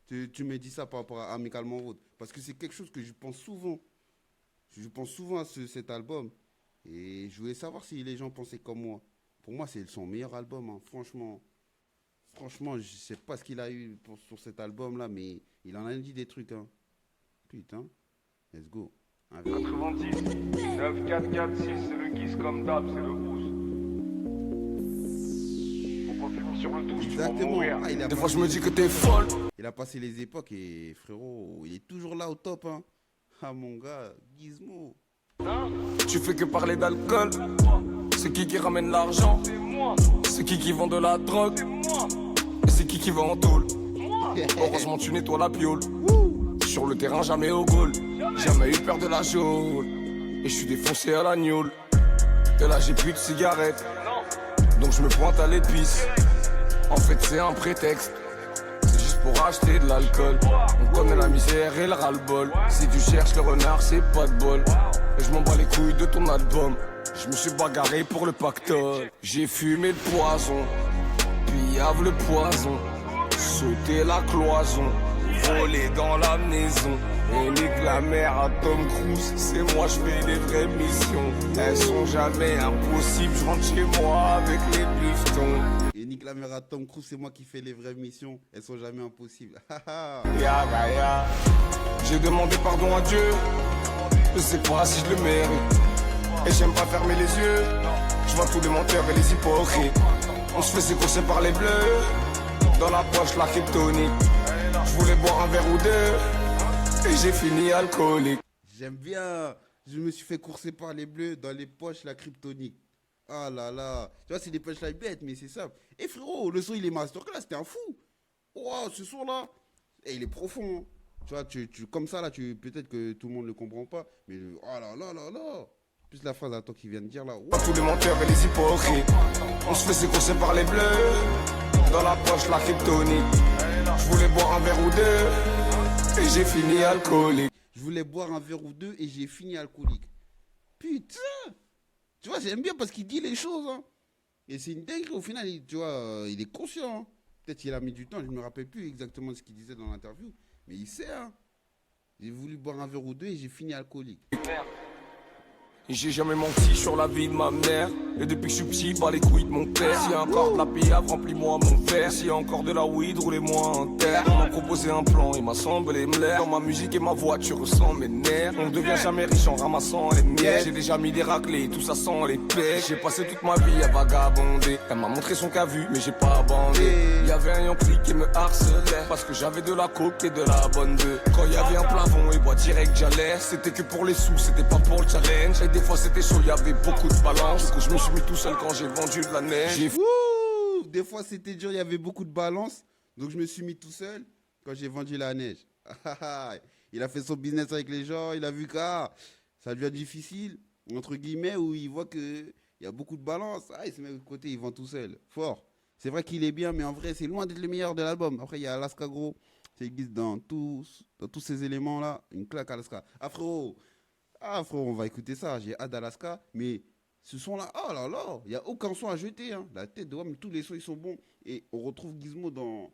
tu me dis ça par rapport à Amicalement Vôtre. Parce que c'est quelque chose que je pense souvent. Je pense souvent à cet album. Et je voulais savoir si les gens pensaient comme moi. Pour moi, c'est son meilleur album, hein. Franchement, je sais pas ce qu'il a eu sur cet album-là, mais il en a dit des trucs, hein. Putain, let's go. 90, 9, 4, 4, 6, c'est le guise comme d'hab, c'est le rouge. Faut pas finir sur le touche, tu vas Exactement. mourir. Ah, Des fois je me dis que t'es folle. il a passé les époques et frérot, il est toujours là au top, hein. Ah mon gars, Gizmo. Tu fais que parler d'alcool. C'est qui ramène l'argent? C'est qui vend de la drogue? Et c'est qui va en tôle? Heureusement tu nettoies la piole. Sur le terrain jamais au goal. Jamais eu peur de la jaune. Et je suis défoncé à la gnôle. Et là j'ai plus de cigarettes. Donc je me pointe à l'épice. En fait c'est un prétexte. C'est juste pour acheter de l'alcool. On connaît la misère et le ras-le-bol. Si tu cherches le renard c'est pas de bol. Et je m'en bats les couilles de ton album. Je me suis bagarré pour le pactole. J'ai fumé le poison, pillave le poison, sauter la cloison, voler dans la maison. Et nique la mère à Tom Cruise, c'est moi je fais les vraies missions. Elles sont jamais impossibles, je rentre chez moi avec les bifetons. Et nique la mère à Tom Cruise, c'est moi qui fais les vraies missions. Elles sont jamais impossibles. Ya ya. J'ai demandé pardon à Dieu, je sais pas si je le mérite. Et j'aime pas fermer les yeux. Je vois tous les menteurs et les hypocrites. On se fait sécourser par les bleus. Dans la poche la kryptonite. Je voulais boire un verre ou deux. Et j'ai fini alcoolique. J'aime bien. Je me suis fait courser par les bleus dans les poches la kryptonique. Ah là là. Tu vois, c'est des punchlines bêtes, mais c'est simple. Et frérot, le son il est masterclass, c'était un fou. Wow, ce son là. Et il est profond, hein. Tu vois, comme ça là, peut-être que tout le monde ne le comprend pas. Mais oh là là là là. Plus la phrase à toi qui vient de dire là. Wow. Tous les menteurs et les hypocrites. On se fait sécourser par les bleus. Dans la poche la kryptonite. Je voulais boire un verre ou deux. Et j'ai fini alcoolique. Je voulais boire un verre ou deux et j'ai fini alcoolique. Putain. Tu vois, j'aime bien parce qu'il dit les choses, hein. Et c'est une dinguerie au final, tu vois, il est conscient, hein. Peut-être qu'il a mis du temps, je ne me rappelle plus exactement ce qu'il disait dans l'interview. Mais il sait, hein. J'ai voulu boire un verre ou deux et j'ai fini alcoolique. J'ai jamais menti sur la vie de ma mère. Et depuis que je suis petit, bah les couilles de mon père. S'il y a encore de la pillave, remplis-moi mon verre. S'il y a encore de la weed, roulez-moi en terre. On m'a proposé un plan, il m'a semblé me l'air. Dans ma musique et ma voix, tu ressens mes nerfs. On ne devient jamais riche en ramassant les miettes. J'ai déjà mis des raclés, tout ça sent les pecs. J'ai passé toute ma vie à vagabonder. Elle m'a montré son cas vu, mais j'ai pas abandonné. Y'avait un Yankee qui me harcelait. Parce que j'avais de la coke et de la bonne bœuf. Quand y avait un plafond et bois direct, j'allais. C'était que pour les sous, c'était pas pour le challenge. Des fois c'était chaud, il y avait beaucoup de balance. Du coup je me suis mis tout seul quand j'ai vendu de la neige. Ouh, des fois c'était dur, il y avait beaucoup de balance. Donc je me suis mis tout seul quand j'ai vendu la neige. Il a fait son business avec les gens, il a vu que ça devient difficile, entre guillemets, où il voit qu'il y a beaucoup de balance. Il se met de côté, il vend tout seul. Fort. C'est vrai qu'il est bien, mais en vrai c'est loin d'être le meilleur de l'album. Après il y a Alaska Gros, c'est guise dans tous ces éléments-là. Une claque Alaska. Frérot, on va écouter ça, j'ai hâte d'Alaska, mais ce son-là, oh là là, il n'y a aucun son à jeter, hein. La tête de Wam, tous les sons, ils sont bons, et on retrouve Gizmo dans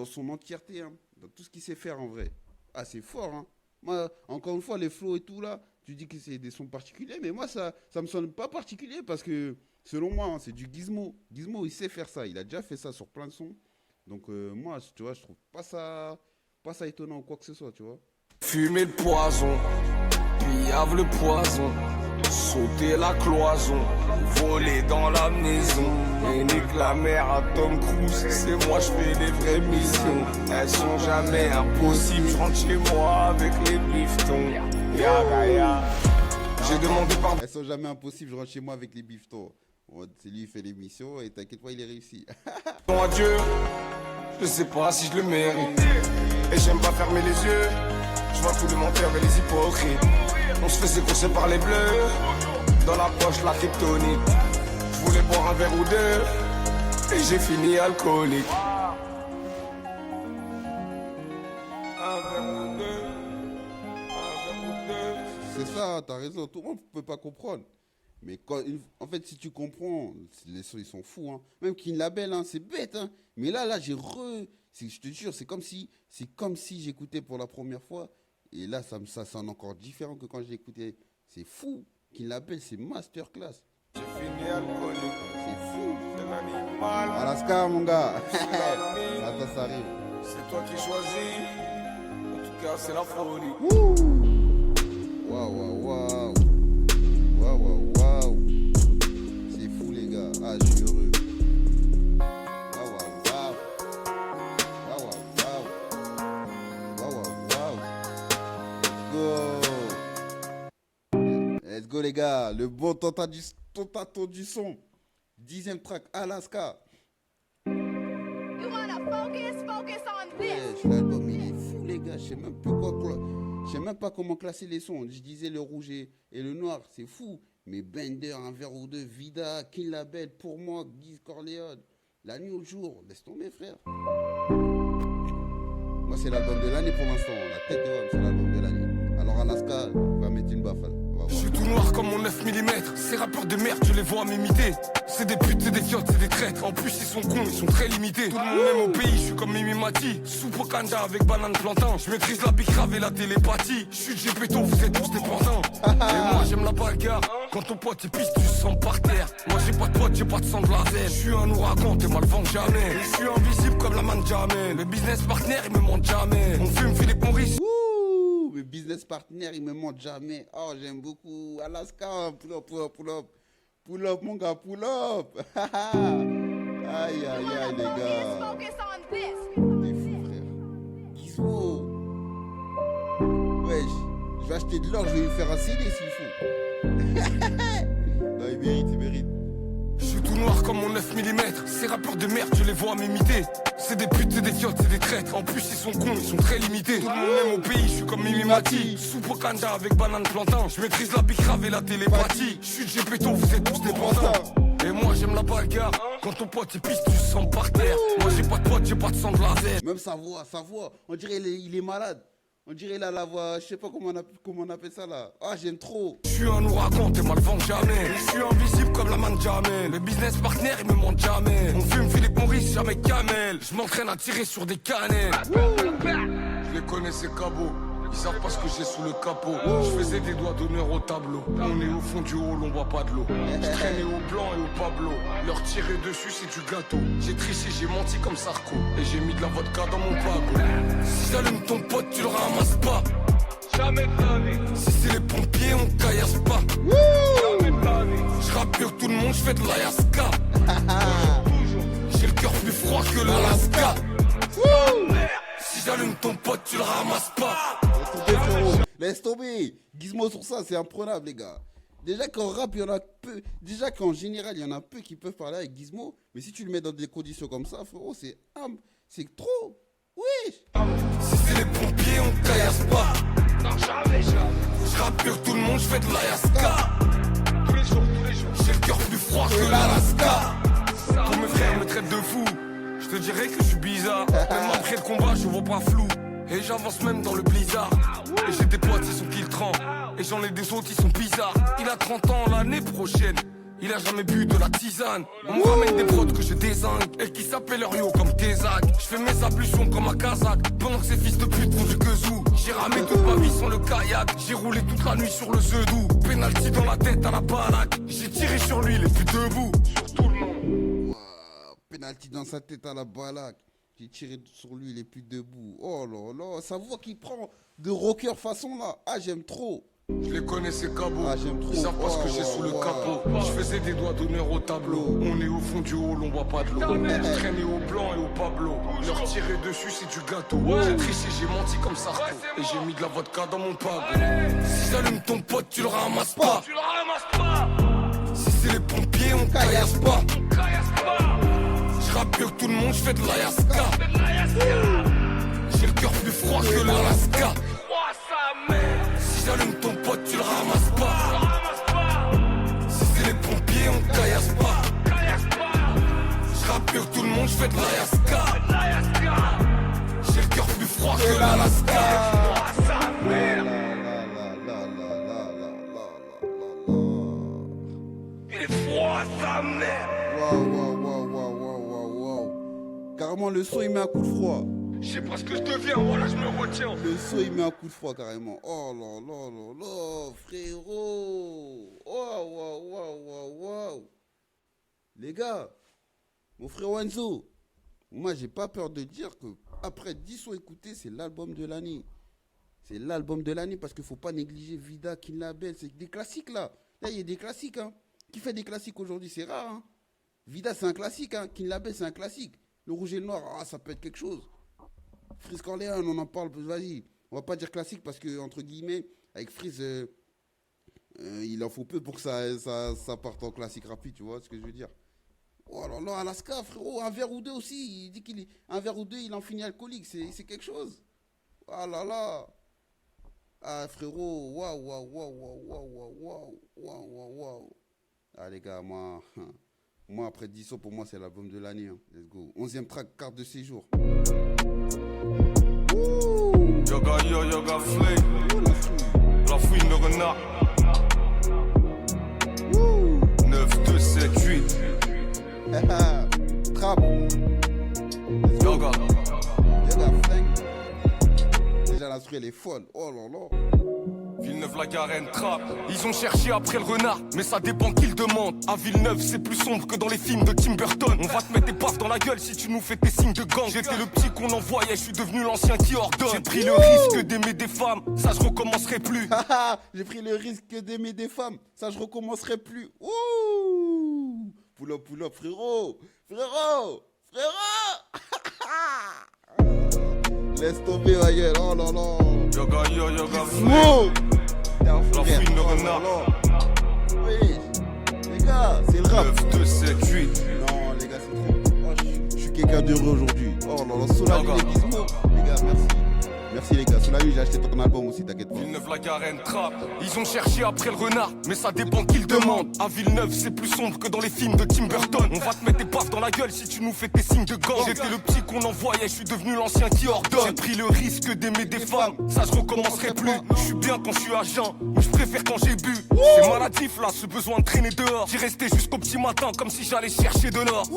son entièreté, hein, dans tout ce qu'il sait faire en vrai. C'est fort, hein. Moi, encore une fois, les flows et tout, là, tu dis que c'est des sons particuliers, mais moi, ça me sonne pas particulier, parce que, selon moi, hein, c'est du Gizmo. Gizmo, il sait faire ça, il a déjà fait ça sur plein de sons, donc moi, tu vois, je trouve pas ça étonnant ou quoi que ce soit, tu vois. Fumer le poison, pillave le poison, sauter la cloison, voler dans la maison. Et nique la mère à Tom Cruise, c'est moi je fais les vraies missions. Elles sont jamais impossibles, je rentre chez moi avec les bifetons. Ya. J'ai demandé pardon. Elles sont jamais impossibles, je rentre chez moi avec les bifetons. C'est lui qui fait l'émission et t'inquiète pas, il est réussi. À Dieu, je sais pas si je le mérite. Et j'aime pas fermer les yeux. Je vois tous les menteurs et les hypocrites. On se fait sécourser par les bleus. Dans la poche la kryptonite. Je voulais boire un verre ou deux. Et j'ai fini alcoolique. Un verre ou deux. C'est ça, t'as raison, tout le monde ne peut pas comprendre. Mais en fait, si tu comprends, les sons ils sont fous, hein. Même King Label, hein, c'est bête, hein. Mais là, j'ai Je te jure, c'est comme si j'écoutais pour la première fois. Et là, ça sonne encore différent que quand j'ai écouté. C'est fou qu'il l'appelle, c'est masterclass. J'ai fini alcoolique. C'est fou. C'est l'animal. Alaska, mon gars. l'ennemi. Attends, ça arrive. C'est toi qui choisis. En tout cas, c'est la folie. Waouh, waouh, waouh. Waouh, waouh, waouh. C'est fou, les gars. Ah, je suis heureux. Waouh, waouh, waouh. Waouh, waouh, waouh. Waouh, waouh, waouh. Let's go, les gars. Le bon tentaton du son. 10e track, Alaska. You wanna focus on this. L'album, il est fou, les gars. Je sais même pas comment classer les sons. Je disais le rouge et le noir, c'est fou. Mais Bender, un verre ou deux, Vida, King Label, pour moi, Guise Corleone, La nuit au jour, laisse tomber, frère. Moi, c'est l'album de l'année pour l'instant. La tête de homme, c'est l'album de l'année. Alors, Alaska, on va mettre une baffe. Je suis tout noir comme mon 9 mm. Ces rappeurs de merde, je les vois m'imiter. C'est des putes, c'est des fiottes, c'est des traîtres. En plus, ils sont cons, ils sont très limités. Tout le monde m'aime au pays, je suis comme Mimi Mati. Soupe au kanja avec banane plantain. Je maîtrise la bicrave et la télépathie. Je suis Gepetto, vous êtes tous des pantins. Et moi, j'aime la bagarre. Quand ton pote il pisse, tu sens par terre. Moi, j'ai pas de pote, j'ai pas de sang de laser. Je suis un ouragan, t'es mal vent jamais. Je suis invisible comme la manne jamais. Le business partner, il me monte jamais. On fume Philippe Maurice. Mes business partners, ils me montrent jamais. Oh, j'aime beaucoup. Alaska, pull up, pull up, pull up. Pull up, mon gars, pull up. Aïe, aïe, aïe, les gars. Focus on this. T'es fou, frère. Gizmo. Wesh, je vais acheter de l'or, je vais lui faire un CD s'il faut. Non, il mérite. Je suis tout noir comme mon 9 mm. Ces rappeurs de merde, je les vois m'imiter. C'est des putes, c'est des fiottes, c'est des traîtres. En plus, ils sont cons, ils sont très limités. Tout le monde m'aime au pays, je suis comme Mimi Mati. Soupe au kanja avec banane plantain. Je maîtrise la bicrave et la télépathie. Je suis Gepetto, vous êtes tous des pantins. Et moi, j'aime la bagarre. Quand ton pote il pisse, tu sens par terre. Moi, j'ai pas de pote, j'ai pas de sang de laser. Même sa voix, on dirait il est malade. On dirait il a la voix, je sais pas comment on appelle ça là. Ah, j'aime trop. Je suis un ouragan, t'es mal vent jamais. Je suis invisible comme la manne jamais. Le business partner, il me monte jamais. On fume Philippe Maurice, jamais Camel. Je m'entraîne à tirer sur des cannelles. Je les connais, ces cabots. Ils savent pas ce que j'ai sous le capot. Je faisais des doigts d'honneur au tableau. On est au fond du hall, on boit pas de l'eau. Je traînais au blanc et au Pablo. Leur tirer dessus, c'est du gâteau. J'ai triché, j'ai menti comme Sarko. Et j'ai mis de la vodka dans mon pago. Si j'allume ton pote, tu le ramasses pas. Jamais de la vie. Si c'est les pompiers, on caillasse pas. Jamais de la vie. Je rappe tout le monde, je fais de l'Ayaska. J'ai le cœur plus froid que l'Alaska. Si j'allume ton pote, tu le ramasses pas. Laisse tomber. Gizmo sur ça, c'est imprenable, les gars. Déjà qu'en rap, il y en a peu. Déjà qu'en général, il y en a peu qui peuvent parler avec Gizmo. Mais si tu le mets dans des conditions comme ça, frérot, c'est trop. Oui. Si c'est les pompiers, on caillasse pas. Non, jamais. Je rappe tout le monde, je fais de l'Ayaska. Tous les jours. J'ai le cœur plus froid que l'Alaska. Tous mes frères me traitent de fou. Je te dirais que je suis bizarre. Même après le combat, je vois pas flou. Et j'avance même dans le blizzard. Et j'ai des potes, ils sont filtrants. Et j'en ai des autres, ils sont bizarres. Il a 30 ans l'année prochaine. Il a jamais bu de la tisane. On me ramène des prods que je désingue. Et qui s'appellent Rio comme Tézac. Je fais mes ablutions comme un Kazakh. Pendant que ces fils de pute font du kazoo. J'ai ramé toute ma vie sans le kayak. J'ai roulé toute la nuit sur le Zedou. Penalty dans la tête à la baraque. J'ai tiré sur lui, il est plus debout. Sur tout le monde. Wow. Penalty dans sa tête à la balak. J'ai tiré sur lui, il est plus debout. Oh là là, sa voix qui prend de rocker façon là. Ah, j'aime trop. Je les connais, ces cabots. Ah, j'aime trop. Ils savent pas ce que j'ai sous le capot. Je faisais des doigts d'honneur au tableau. On est au fond du hall, on boit pas de l'eau. Je traînais au blanc et au Pablo. Leur tirer dessus, c'est du gâteau. J'ai triché, j'ai menti comme Sarko. Et j'ai mis de la vodka dans mon pago. Si j'allume ton pote, tu le ramasses pas. Tu le ramasses pas. Si c'est les pompiers, on caillasse pas. Caillasse pas. Je rappe tout le monde, je fais de l'Ayaska. De l'Ayaska. J'ai le cœur plus froid que l'Alaska. Froid sa mère. Si j'allume ton pote, tu le ramasses Tu le pas. ramasses pas. Si c'est les pompiers, on caillasse pas. Caillasse pas. Je rappe tout le monde, je fais de l'Ayaska. De l'Ayaska. J'ai le cœur plus froid que l'Alaska. Froid sa mère. Il est froid sa mère. Wow. Carrément le Le son il met un coup de froid. Je sais pas ce que je deviens, voilà, je me retiens. Le son il met un coup de froid carrément. Oh là là là là, frérot. Oh, wow, wow, wow, wow. Les gars, mon frère Enzo, moi j'ai pas peur de dire que après 10 sons écoutés, c'est l'album de l'année. C'est l'album de l'année parce qu'il faut pas négliger Vida, Kin Label, c'est des classiques là. Là il y a des classiques hein. Qui fait des classiques aujourd'hui, c'est rare hein. Vida c'est un classique hein, Kin Label c'est un classique. Le rouge et le noir, ah, ça peut être quelque chose. Freeze Corleone, on en parle, vas-y. On va pas dire classique parce que, entre guillemets, avec Freeze, il en faut peu pour que ça parte en classique rapide, tu vois ce que je veux dire. Oh là là, Alaska, frérot, un verre ou deux aussi. Il dit un verre ou deux, il en finit alcoolique, c'est quelque chose. Oh là là. Ah, frérot, waouh, waouh, waouh, waouh, waouh, waouh, waouh, waouh, waouh. Ah, les gars, moi, après 10 ans, pour moi, c'est l'album de l'année. Hein. Let's go. 11e track, carte de séjour. Yoga Flay, la fouine de renard. 9, 2, 7, 8. Trap. Yoga Flay. Déjà l'instru elle est folle. Oh là là. Villeneuve-la-Garenne, Trap. Ils ont cherché après le renard, mais ça dépend qui le demande. À Villeneuve, c'est plus sombre que dans les films de Tim Burton. On va te mettre des baffes dans la gueule si tu nous fais tes signes de gang. J'étais le petit qu'on envoyait, je suis devenu l'ancien qui ordonne. J'ai pris le risque d'aimer des femmes, ça je recommencerai plus. J'ai pris le risque d'aimer des femmes, ça je recommencerai plus. Ouh. Pull up, frérot. Laisse tomber ma gueule, oh là là. Yoga Flay. La fouine de renard. Oui, les gars, c'est le rap. 9, 2, 7, 8. Non, les gars, c'est trop. Oh, je suis quelqu'un d'heureux aujourd'hui. Oh là là, Solalue les Gizmo. Les gars, merci. Merci les gars, Solalue, j'ai acheté ton album aussi, t'inquiète pas. Villeneuve-la-Garenne, Trap. Ils ont cherché après le renard, mais ça dépend qui le demande. À Villeneuve, c'est plus sombre que dans les films de Tim Burton. On va te mettre des baffes dans la gueule si tu nous fais tes signes de gang. J'étais le petit qu'on envoyait, je suis devenu l'ancien qui ordonne. J'ai pris le risque d'aimer des femmes, ça je recommencerai plus. Je suis bien quand je suis à jeun, mais je préfère quand j'ai bu. C'est maladif là, ce besoin de traîner dehors. J'y restais jusqu'au petit matin, comme si j'allais chercher de l'or.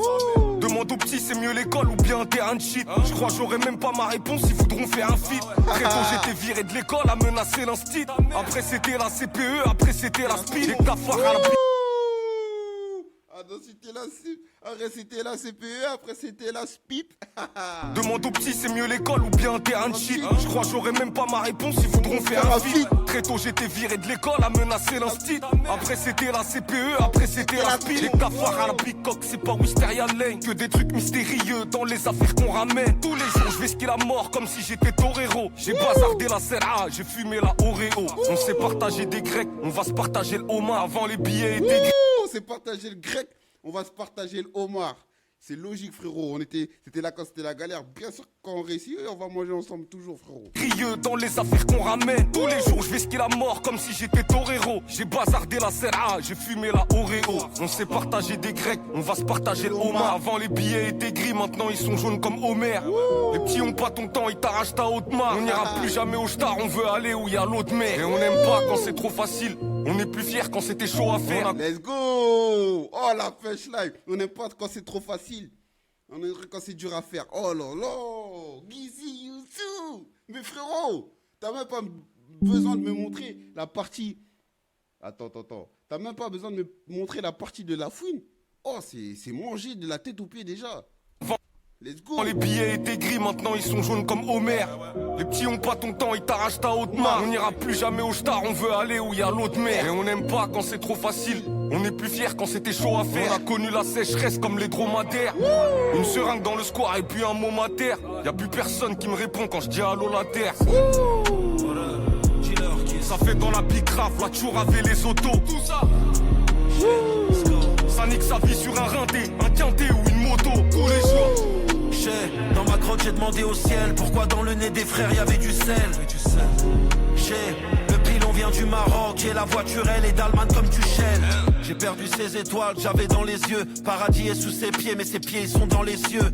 Demande aux petits, c'est mieux l'école ou bien un terrain de shit. Je crois j'aurai même pas ma réponse, ils voudront faire un feat. Très tôt j'étais viré de l'école à menacer l'instit. Après c'était la CPE, après c'était la speed. Et ta phare à la Ah non, c'était la après c'était la CPE, après c'était la SPIP. Demande aux petits, c'est mieux l'école ou bien un terrain de shit. Je crois j'aurai même pas ma réponse, ils voudront faire un feat. Très tôt j'étais viré de l'école à menacer l'instit. Après c'était la CPE, après c'était la speed. Les cafards à la bicoque, c'est pas Wisteria Lane. Que des trucs mystérieux dans les affaires qu'on ramène. Tous les jours je vais skier la mort comme si j'étais torero. J'ai bazardé la CRA, j'ai fumé la Oreo. On s'est partagé des grecs, on va se partager le homard. Avant les billets étaient gris. On s'est partagé le grec, on va se partager le homard. C'est logique, frérot. C'était là quand c'était la galère. Bien sûr, quand on réussit, on va manger ensemble toujours, frérot. Rieux dans les affaires qu'on ramène. Tous les jours, je vais skier la mort comme si j'étais torero. J'ai bazardé la CRA, j'ai fumé la Oreo. On s'est partagé des grecs, on va se partager le homard. Avant, les billets étaient gris, maintenant ils sont jaunes comme Homer. Les petits ont pas ton temps, ils t'arrachent ta haute marque. On n'ira plus jamais au star, on veut aller où il y a l'eau de mer. Et on n'aime pas quand c'est trop facile. On est plus fiers quand c'était chaud à faire. Let's go! Oh, la pêche live. On n'aime pas quand c'est trop facile. On aime quand c'est dur à faire. Oh là là! Gizzy Youssou! Mais frérot, t'as même pas besoin de me montrer la partie. Attends. T'as même pas besoin de me montrer la partie de la fouine. Oh, c'est manger de la tête aux pieds déjà. Let's go! Les billets étaient gris, maintenant ils sont jaunes comme Homer. Les petits ont pas ton temps, ils t'arrachent ta haute marque. On n'ira plus jamais au star, on veut aller où il y a l'eau de mer. Et on n'aime pas quand c'est trop facile. On est plus fiers quand c'était chaud à faire. On a connu la sécheresse comme les dromadaires. Une seringue dans le square et puis un mot mater. Y'a plus personne qui me répond quand je dis allô la terre. Ça fait dans la bicrave, la toujours avec les autos. Tout ça. Ça nique sa vie sur un rinté, un quinté ou une moto. Tous les jours. Dans ma grotte j'ai demandé au ciel pourquoi dans le nez des frères y avait du sel. Le pilon vient du Maroc, j'ai la voiture elle est d'Allemagne comme du Shell. J'ai perdu ses étoiles, j'avais dans les yeux. Paradis est sous ses pieds mais ses pieds ils sont dans les cieux.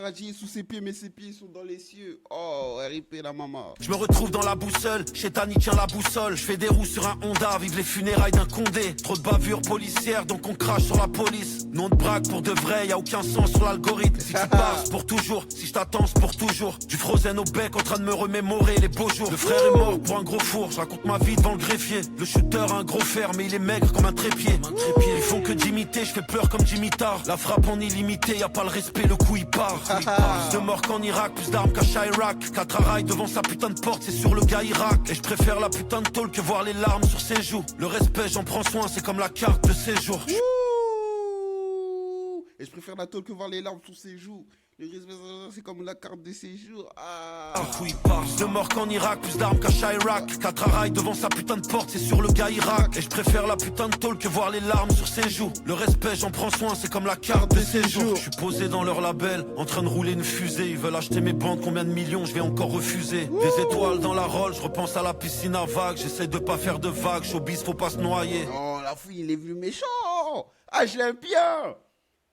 paradis est sous ses pieds, mais ses pieds sont dans les cieux. Oh, RIP la maman. Je me retrouve dans la boussole, chez Tani tient la boussole. Je fais des roues sur un Honda, vive les funérailles d'un Condé. Trop de bavures policières, donc on crache sur la police. Non de braque pour de vrai, y a aucun sens sur l'algorithme. Si tu pars, c'est pour toujours, si je t'attends, c'est pour toujours. Du Frozen au bec, en train de me remémorer les beaux jours. Le frère est mort pour un gros four, je raconte ma vie devant le greffier. Le shooter a un gros fer, mais il est maigre comme un trépied. Ils font que d'imiter, je fais peur comme Jimmy Tarr. La frappe en illimité, y a pas le respect, le coup il part. Plus de morts qu'en Irak, plus d'armes qu'à Chirac. 4 rails devant sa putain de porte, c'est sur le gars Irak. Et je préfère la putain de tôle que voir les larmes sur ses joues. Le respect, j'en prends soin, c'est comme la carte de séjour. Et je préfère la tôle que voir les larmes sur ses joues. Le respect, c'est comme la carte de séjour. Plus de morts qu'en Irak, plus d'armes qu'à Chirac. 4 rails devant sa putain de porte, c'est sur le gars Irak. Et je préfère la putain de tôle que voir les larmes sur ses joues. Le respect, j'en prends soin, c'est comme la carte de séjour. Je suis posé dans leur label, en train de rouler une fusée. Ils veulent acheter mes bandes, combien de millions, je vais encore refuser. Des étoiles dans la Roll, je repense à la piscine à vagues. J'essaie de pas faire de vagues, showbiz, faut pas se noyer. Oh, la fouille, il est venu méchant. Ah, je l'aime bien.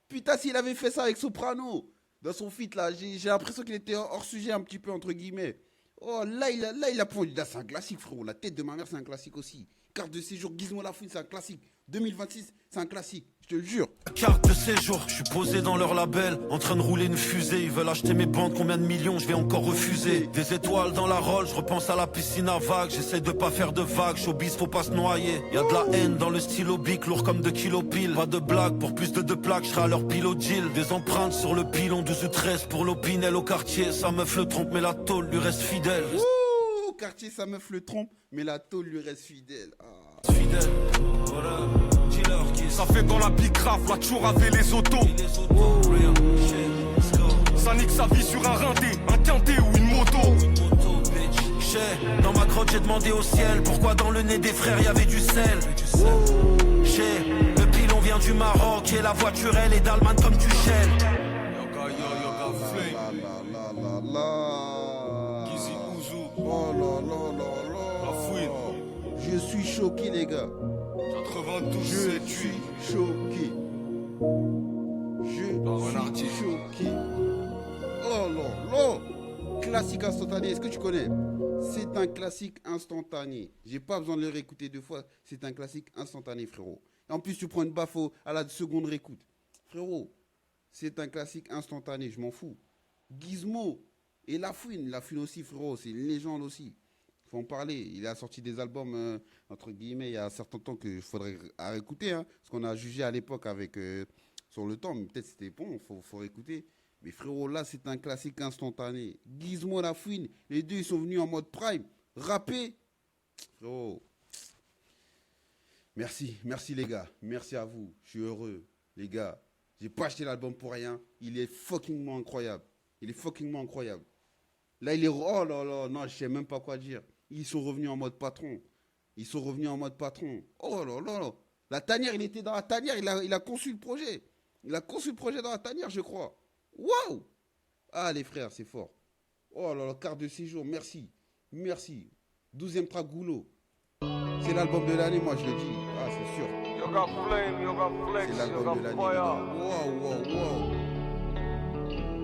Putain, s'il avait fait ça avec Soprano, dans son feat là, j'ai l'impression qu'il était hors sujet un petit peu, entre guillemets. Oh, là, il a pondu. Là, c'est un classique, frérot. La tête de ma mère, c'est un classique aussi. Carte de séjour, Gizmo la fouine, c'est un classique. 2026, c'est un classique, je te le jure. Carte de séjour, je suis posé dans leur label, en train de rouler une fusée. Ils veulent acheter mes bandes, combien de millions, je vais encore refuser. Des étoiles dans la Roll, je repense à la piscine à vagues. J'essaie de pas faire de vagues, showbiz, faut pas se noyer. Y'a de la haine dans le stylo bic, lourd comme 2 kilos pile. Pas de blague, pour plus de 2 plaques, je serai à leur pile au deal. Des empreintes sur le pilon, 12 ou 13 pour l'opinel au quartier. Sa meuf le trompe, mais la tôle lui reste fidèle. Au quartier, sa meuf le trompe, mais la tôle lui reste fidèle. Fidèle, voilà. Ça fait dans la bicrave, la toujours avec les autos. Ça nique sa vie sur un rinté, un quinté ou une moto. Dans ma grotte j'ai demandé au ciel pourquoi dans le nez des frères y avait du sel. Le pilon vient du Maroc et la voiture elle est d'Allemagne comme du Shell. Oh là là là là. Je suis choqué les gars. 92, je suis choqué. Je suis choqué. Oh là là. Classique instantané, est-ce que tu connais? C'est un classique instantané. J'ai pas besoin de le réécouter 2 fois. C'est un classique instantané, frérot. Et en plus, tu prends une baffe à la seconde réécoute. Frérot, c'est un classique instantané, je m'en fous. Gizmo et La Fouine aussi, frérot, c'est une légende aussi. Faut en parler. Il a sorti des albums, entre guillemets, il y a un certain temps qu'il faudrait réécouter. Hein, parce qu'on a jugé à l'époque avec sur le temps, mais peut-être c'était bon, faut réécouter. Mais frérot, là, c'est un classique instantané. Gizmo, La Fouine, les deux, ils sont venus en mode prime. Rapper. Frérot. Merci les gars. Merci à vous. Je suis heureux, les gars. J'ai pas acheté l'album pour rien. Il est fuckingment incroyable. Là, il est... Oh là là, non, je sais même pas quoi dire. Ils sont revenus en mode patron. Oh là là là. La tanière, il était dans la tanière. Il a conçu le projet. Dans la tanière, je crois. Waouh. Ah, les frères, c'est fort. Oh là là, carte de séjour, merci. 12e track Goulot. C'est l'album de l'année, moi, je le dis. Ah, c'est sûr. Yoga Flame, Yoga Flex, C'est l'album de Yoga l'année. Fire. Wow.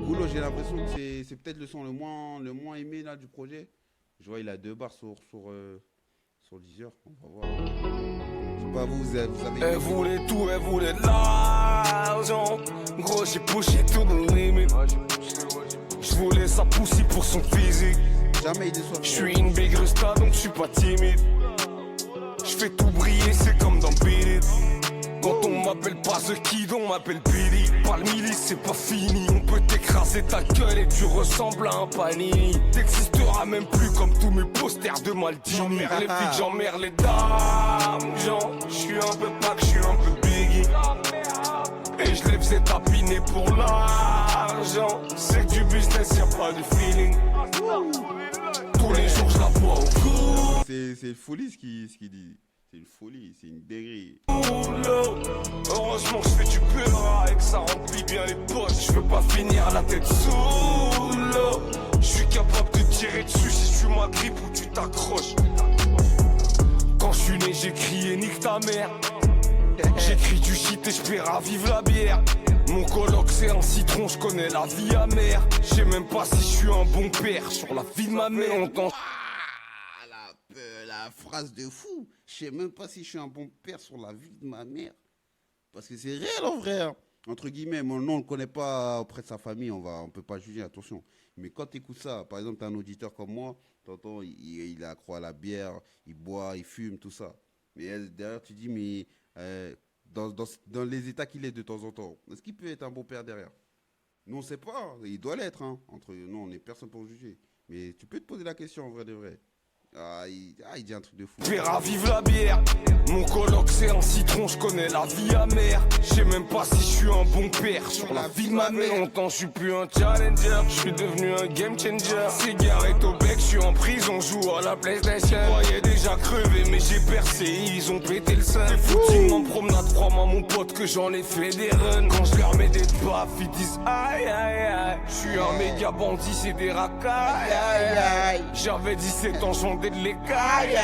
Goulot, j'ai l'impression que c'est peut-être le son le moins aimé là, du projet. Je vois, il a 2 barres sur Deezer. On va voir. Je sais pas, vous avez... Elle voulait tout, elle voulait de l'argent. Gros, j'ai poussé tout dans le limite. Je voulais sa poussie pour son physique. Jamais il déçoit. Je suis une big resta, donc je suis pas timide. Je fais tout briller, c'est comme dans Beat It. Quand on m'appelle pas The Kid, on m'appelle Billy. Pas le milice, c'est pas fini. On peut t'écraser ta gueule et tu ressembles à un panini. T'existeras même plus comme tous mes posters de Maldini. J'emmerde les filles, j'emmerde les dames. Je suis un peu pack, je suis un peu biggie. Et je les faisais tapiner pour l'argent. C'est que du business, y'a pas de feeling. Tous les jours, je la vois au cou. C'est une folie ce qu'il dit. C'est une folie, c'est une dinguerie. Heureusement que je fais du beurre et que ça remplit bien les poches. Je veux pas finir la tête sous l'eau. Je suis capable de tirer dessus si tu m'agrippes ou tu t'accroches. Quand je suis né, j'ai crié nique ta mère. J'écris du shit et je paierai vive la bière. Mon coloc c'est un citron, je connais la vie amère. Je sais même pas si je suis un bon père. Sur la vie de ma mère, on t'en... La phrase de fou. Je sais même pas si je suis un bon père sur la vie de ma mère. Parce que c'est réel en vrai. Hein. Entre guillemets, mon nom on ne le connaît pas auprès de sa famille, on peut pas juger, attention. Mais quand tu écoutes ça, par exemple, tu as un auditeur comme moi, t'entends, il est accro à la bière, il boit, il fume, tout ça. Mais derrière, tu dis, mais dans les états qu'il est de temps en temps, est-ce qu'il peut être un bon père derrière? Nous, on ne sait pas, il doit l'être. Hein. Nous, on n'est personne pour juger. Mais tu peux te poser la question en vrai de vrai. Il dit un truc de fou. Verra vive la bière. Mon coloc c'est un citron, je connais la vie amère. Je sais même pas si je suis un bon père. Sur la vie de ma mère, longtemps je suis plus un challenger. Je suis devenu un game changer. Cigarette au bec, je suis en prison, joue à la PlayStation. Je croyais déjà crevé mais j'ai percé, ils ont pété le sein. Des footings en promenade, crois-moi mon pote que j'en ai fait des runs. Quand je leur mets des baffes, ils disent aïe aïe aïe. Je suis un méga bandit, c'est des racailles. Aïe aïe aïe. J'avais 17 ans, j'en de l'écaille.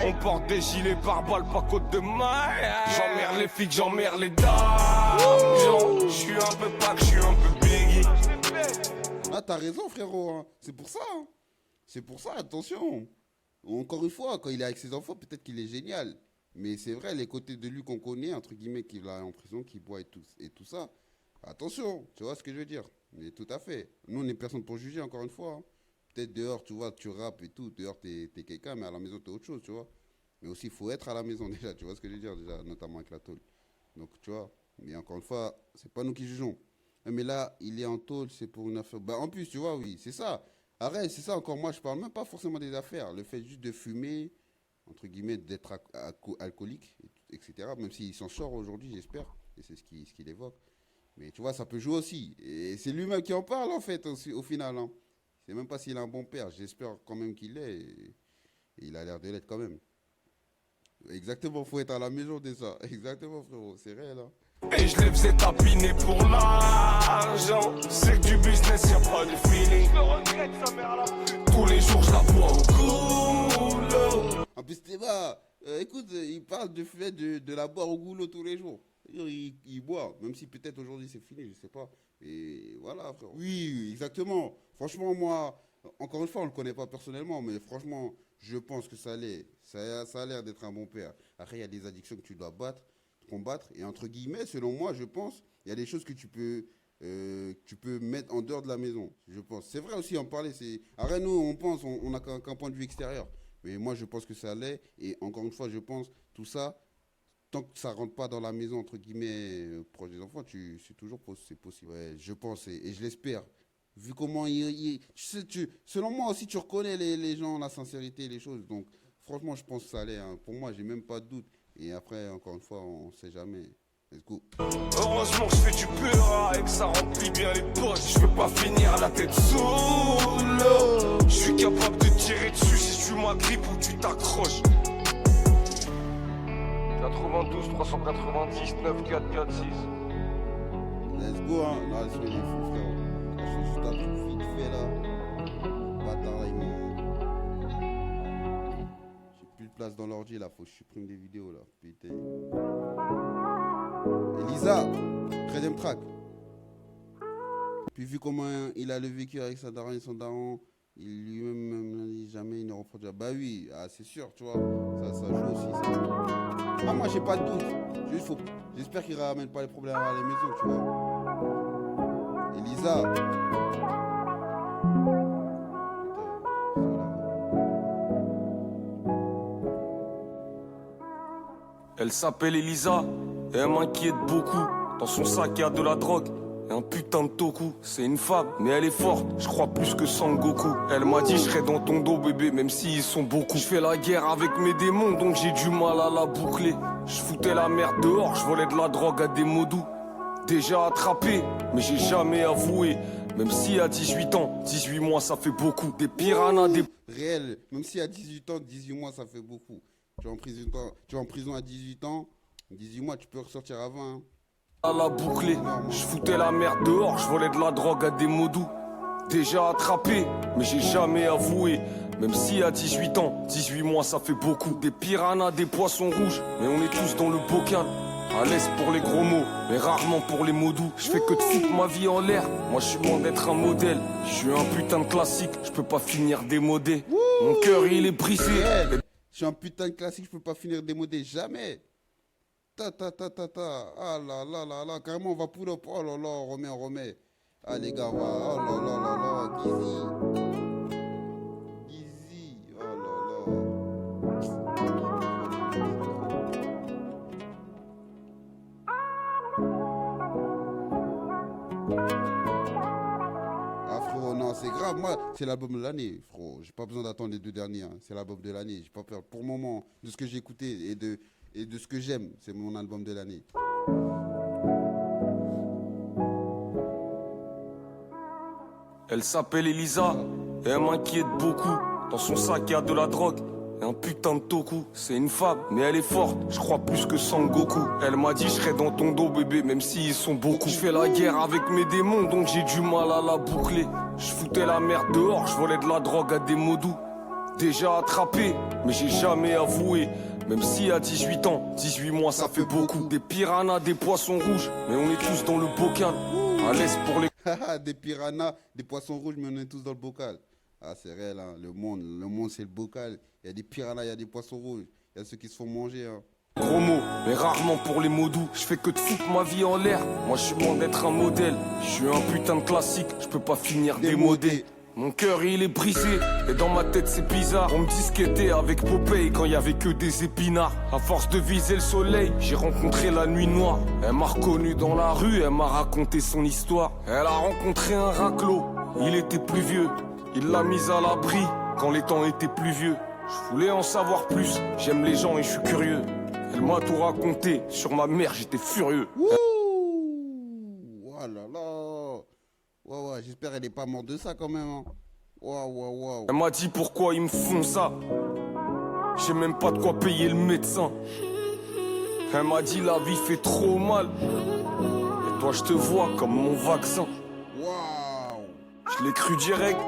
On porte des gilets par balles, pas côte de maille. J'emmerde les flics, j'emmerde les dames. Je suis un peu pack, je suis un peu biggie. Ah, t'as raison, frérot. Hein. C'est pour ça. Hein. C'est pour ça, attention. Encore une fois, quand il est avec ses enfants, peut-être qu'il est génial. Mais c'est vrai, les côtés de lui qu'on connaît, entre guillemets, qu'il a en prison, qui boit et tout ça. Attention, tu vois ce que je veux dire. Mais tout à fait. Nous, on n'est personne pour juger, encore une fois. Hein. Peut-être dehors, tu vois, tu rappes et tout. Dehors, t'es quelqu'un, mais à la maison, t'es autre chose, tu vois. Mais aussi, il faut être à la maison déjà, tu vois ce que je veux dire, déjà, notamment avec la tôle. Donc, tu vois, mais encore une fois, c'est pas nous qui jugeons. Mais là, il est en tôle, c'est pour une affaire. Bah, en plus, tu vois, oui, c'est ça. Arrête, c'est ça, encore moi, je parle même pas forcément des affaires. Le fait juste de fumer, entre guillemets, d'être alcoolique, etc. Même s'il s'en sort aujourd'hui, j'espère, et c'est ce qu'il évoque. Mais tu vois, ça peut jouer aussi. Et c'est lui-même qui en parle, en fait, aussi, au final. Hein. Je sais même pas s'il a un bon père. J'espère quand même qu'il l'est. Et il a l'air de l'être quand même. Exactement, faut être à la maison de ça. Exactement, frérot, c'est réel. Hein. Et je les faisais tapiner pour l'argent. C'est que du business, y'a pas de feeling. Je le regrette, sa mère à la pute. Tous les jours, je la bois au goulot. En plus, Théba, écoute, il parle du fait de la boire au goulot tous les jours. Il boit, même si peut-être aujourd'hui c'est fini, je sais pas. Et voilà, frère. Oui, exactement. Franchement, moi, encore une fois, on le connaît pas personnellement, mais franchement, je pense que ça a l'air d'être un bon père. Après, il y a des addictions que tu dois combattre. Et entre guillemets, selon moi, je pense, il y a des choses que tu peux mettre en dehors de la maison, je pense. C'est vrai aussi, en parler. Après, nous, on pense, on n'a qu'un point de vue extérieur. Mais moi, je pense que ça l'est. Et encore une fois, je pense, tout ça, tant que ça ne rentre pas dans la maison, entre guillemets, proche des enfants, c'est toujours c'est possible. Ouais, je pense, et je l'espère. Vu comment selon moi aussi, tu reconnais les gens, la sincérité, les choses. Donc, franchement, je pense que ça allait. Hein. Pour moi, j'ai même pas de doute. Et après, encore une fois, on ne sait jamais. Let's go. Heureusement que je fais du peur et que ça remplit bien les poches. Je veux pas finir la tête sous l'eau. Je suis capable de tirer dessus si tu m'agrippes ou tu t'accroches. 92 390 9446. Let's go, hein. Là, c'est les fous, frérot. Je suis juste un truc vite fait là. Bâtard, là, j'ai plus de place dans l'ordi là, faut que je supprime des vidéos là. Putain. Elisa, 13e track. Puis vu comment il a le vécu avec sa daronne et son daron, il lui-même n'a dit jamais il ne reproduira. Bah oui, c'est sûr, tu vois. Ça joue aussi, ça. Ah, moi j'ai pas de doute. J'espère qu'il ramène pas les problèmes à la maison, tu vois. Elisa. Elle s'appelle Elisa et elle m'inquiète beaucoup. Dans son sac il y a de la drogue et un putain de toku. C'est une femme mais elle est forte, je crois plus que Sangoku. Elle m'a dit je serai dans ton dos bébé même s'ils sont beaucoup. Je fais la guerre avec mes démons donc j'ai du mal à la boucler. Je foutais la merde dehors, je volais de la drogue à des modous. Déjà attrapé mais j'ai jamais avoué. Même si à 18 ans, 18 mois ça fait beaucoup. Des piranhas, des... Réel, même si à 18 ans, 18 mois ça fait beaucoup. Tu es en prison à 18 ans, 18 mois tu peux ressortir à 20. Hein. À la boucler, je foutais la merde dehors, je volais de la drogue à des modous. Déjà attrapé, mais j'ai jamais avoué. Même si à 18 ans, 18 mois ça fait beaucoup. Des piranhas, des poissons rouges, mais on est tous dans le bocal. À l'aise pour les gros mots, mais rarement pour les mots doux. Je fais que de foutre ma vie en l'air. Moi je suis loin d'être un modèle. Je suis un putain de classique, je peux pas finir démodé. Mon cœur il est brisé. Je suis un putain de classique, je peux pas finir démodé, jamais. Ta. Ah là là là là, carrément on va pull up. Oh là là, on remet. Ah les gars, oh là là là là, Gizzy, oh là là. Ah frérot, non, c'est grave, moi, c'est l'album de l'année, frérot. J'ai pas besoin d'attendre les 2 derniers, hein. C'est l'album de l'année, j'ai pas peur. Pour le moment, de ce que j'ai écouté et de ce que j'aime, c'est mon album de l'année. Elle s'appelle Elisa et elle m'inquiète beaucoup. Dans son sac il y a de la drogue et un putain de toku. C'est une femme mais elle est forte, je crois plus que Sangoku. Elle m'a dit je serai dans ton dos bébé même s'ils sont beaucoup. Je fais la guerre avec mes démons donc j'ai du mal à la boucler. Je foutais la merde dehors, je volais de la drogue à des modous. Déjà attrapé mais j'ai jamais avoué. Même si à 18 ans, 18 mois ça fait beaucoup. Des piranhas, des poissons rouges, mais on est tous dans le bocal. À l'aise pour les... Des piranhas, des poissons rouges, mais on est tous dans le bocal. Ah, c'est réel, hein. Le monde c'est le bocal. Il y a des piranhas, il y a des poissons rouges. Il y a ceux qui se font manger, hein. Gros mots, mais rarement pour les mots doux. Je fais que de foutre ma vie en l'air. Moi je suis loin d'être un modèle. Je suis un putain de classique, je peux pas finir démodé. Mon cœur il est brisé et dans ma tête c'est bizarre. On me disquettait avec Popeye quand il y avait que des épinards. À force de viser le soleil, j'ai rencontré la nuit noire. Elle m'a reconnu dans la rue, elle m'a raconté son histoire. Elle a rencontré un raclo, il était plus vieux. Il l'a mise à l'abri quand les temps étaient pluvieux. Je voulais en savoir plus, j'aime les gens et je suis curieux. Elle m'a tout raconté, sur ma mère j'étais furieux. Ouh, oh là là. Ouais, j'espère qu'elle est pas morte de ça quand même, hein. Wow. Elle m'a dit pourquoi ils me font ça. J'ai même pas de quoi payer le médecin. Elle m'a dit la vie fait trop mal. Et toi je te vois comme mon vaccin. Waouh. Je l'ai cru direct.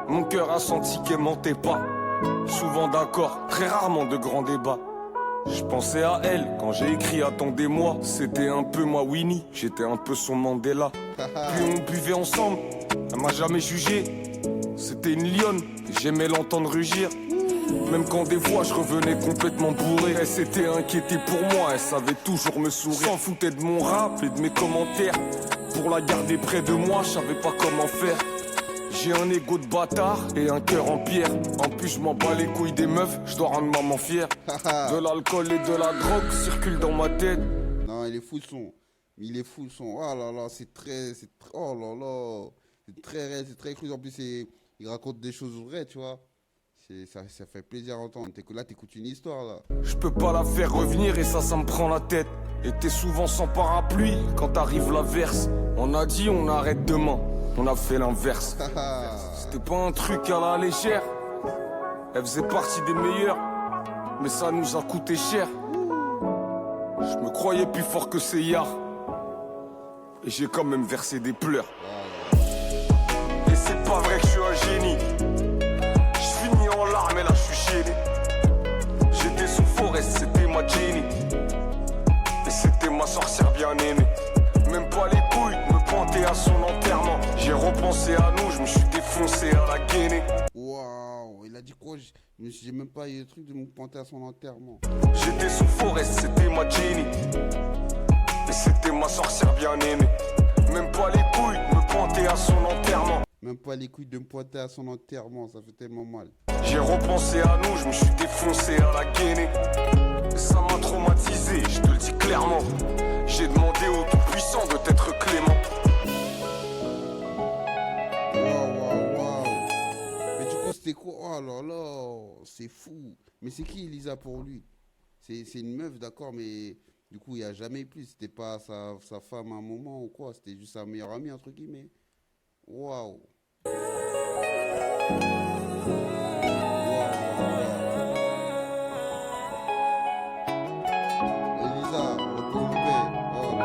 Mon cœur a senti qu'elle mentait pas. Souvent d'accord, très rarement de grands débats. Je pensais à elle quand j'ai écrit attendez-moi. C'était un peu ma Winnie, j'étais un peu son Mandela. Puis on buvait ensemble, elle m'a jamais jugé. C'était une lionne, et j'aimais l'entendre rugir. Même quand des fois je revenais complètement bourré. Elle s'était inquiétée pour moi, elle savait toujours me sourire. S'en foutait de mon rap et de mes commentaires. Pour la garder près de moi, je savais pas comment faire. J'ai un ego de bâtard et un cœur en pierre. En plus je m'en bats les couilles des meufs, je dois rendre maman fière. De l'alcool et de la drogue circulent dans ma tête. Non, il est fou le son. Il est fou le son. Oh là là, oh là là. C'est très réel, c'est très cru. En plus, il raconte des choses vraies, tu vois. Ça fait plaisir à entendre. Là, t'écoutes une histoire, là. Je peux pas la faire revenir et ça me prend la tête. Et t'es souvent sans parapluie quand arrive l'averse. On a dit on arrête demain, on a fait l'inverse. C'était pas un truc à la légère. Elle faisait partie des meilleurs, mais ça nous a coûté cher. Je me croyais plus fort que ces yards. Et j'ai quand même versé des pleurs. Et c'est pas vrai que je suis un génie. Je finis en larmes et là je suis gêné. J'étais sous Forest, c'était ma Jenny. Et c'était ma sorcière bien aimée. Même pas les couilles de me pointer à son enterrement. J'ai repensé à nous, je me suis défoncé à la gainée. Waouh, il a dit quoi? J'ai même pas eu le truc de me pointer à son enterrement. J'étais sous Forest, c'était ma Jenny. Et c'était ma sorcière bien aimée. Même pas les couilles de me pointer à son enterrement. Même pas les couilles de me pointer à son enterrement, ça fait tellement mal. J'ai repensé à nous, je me suis défoncé à la gainée. Ça m'a traumatisé, je te le dis clairement. J'ai demandé au Tout-Puissant de t'être clément. Waouh. Mais du coup, c'était quoi? Oh là là, c'est fou. Mais c'est qui Elisa pour lui? C'est une meuf, d'accord, mais du coup, il n'y a jamais eu plus. C'était pas sa femme à un moment ou quoi? C'était juste sa meilleure amie, entre guillemets. Waouh. Elisa, repose en paix. Oh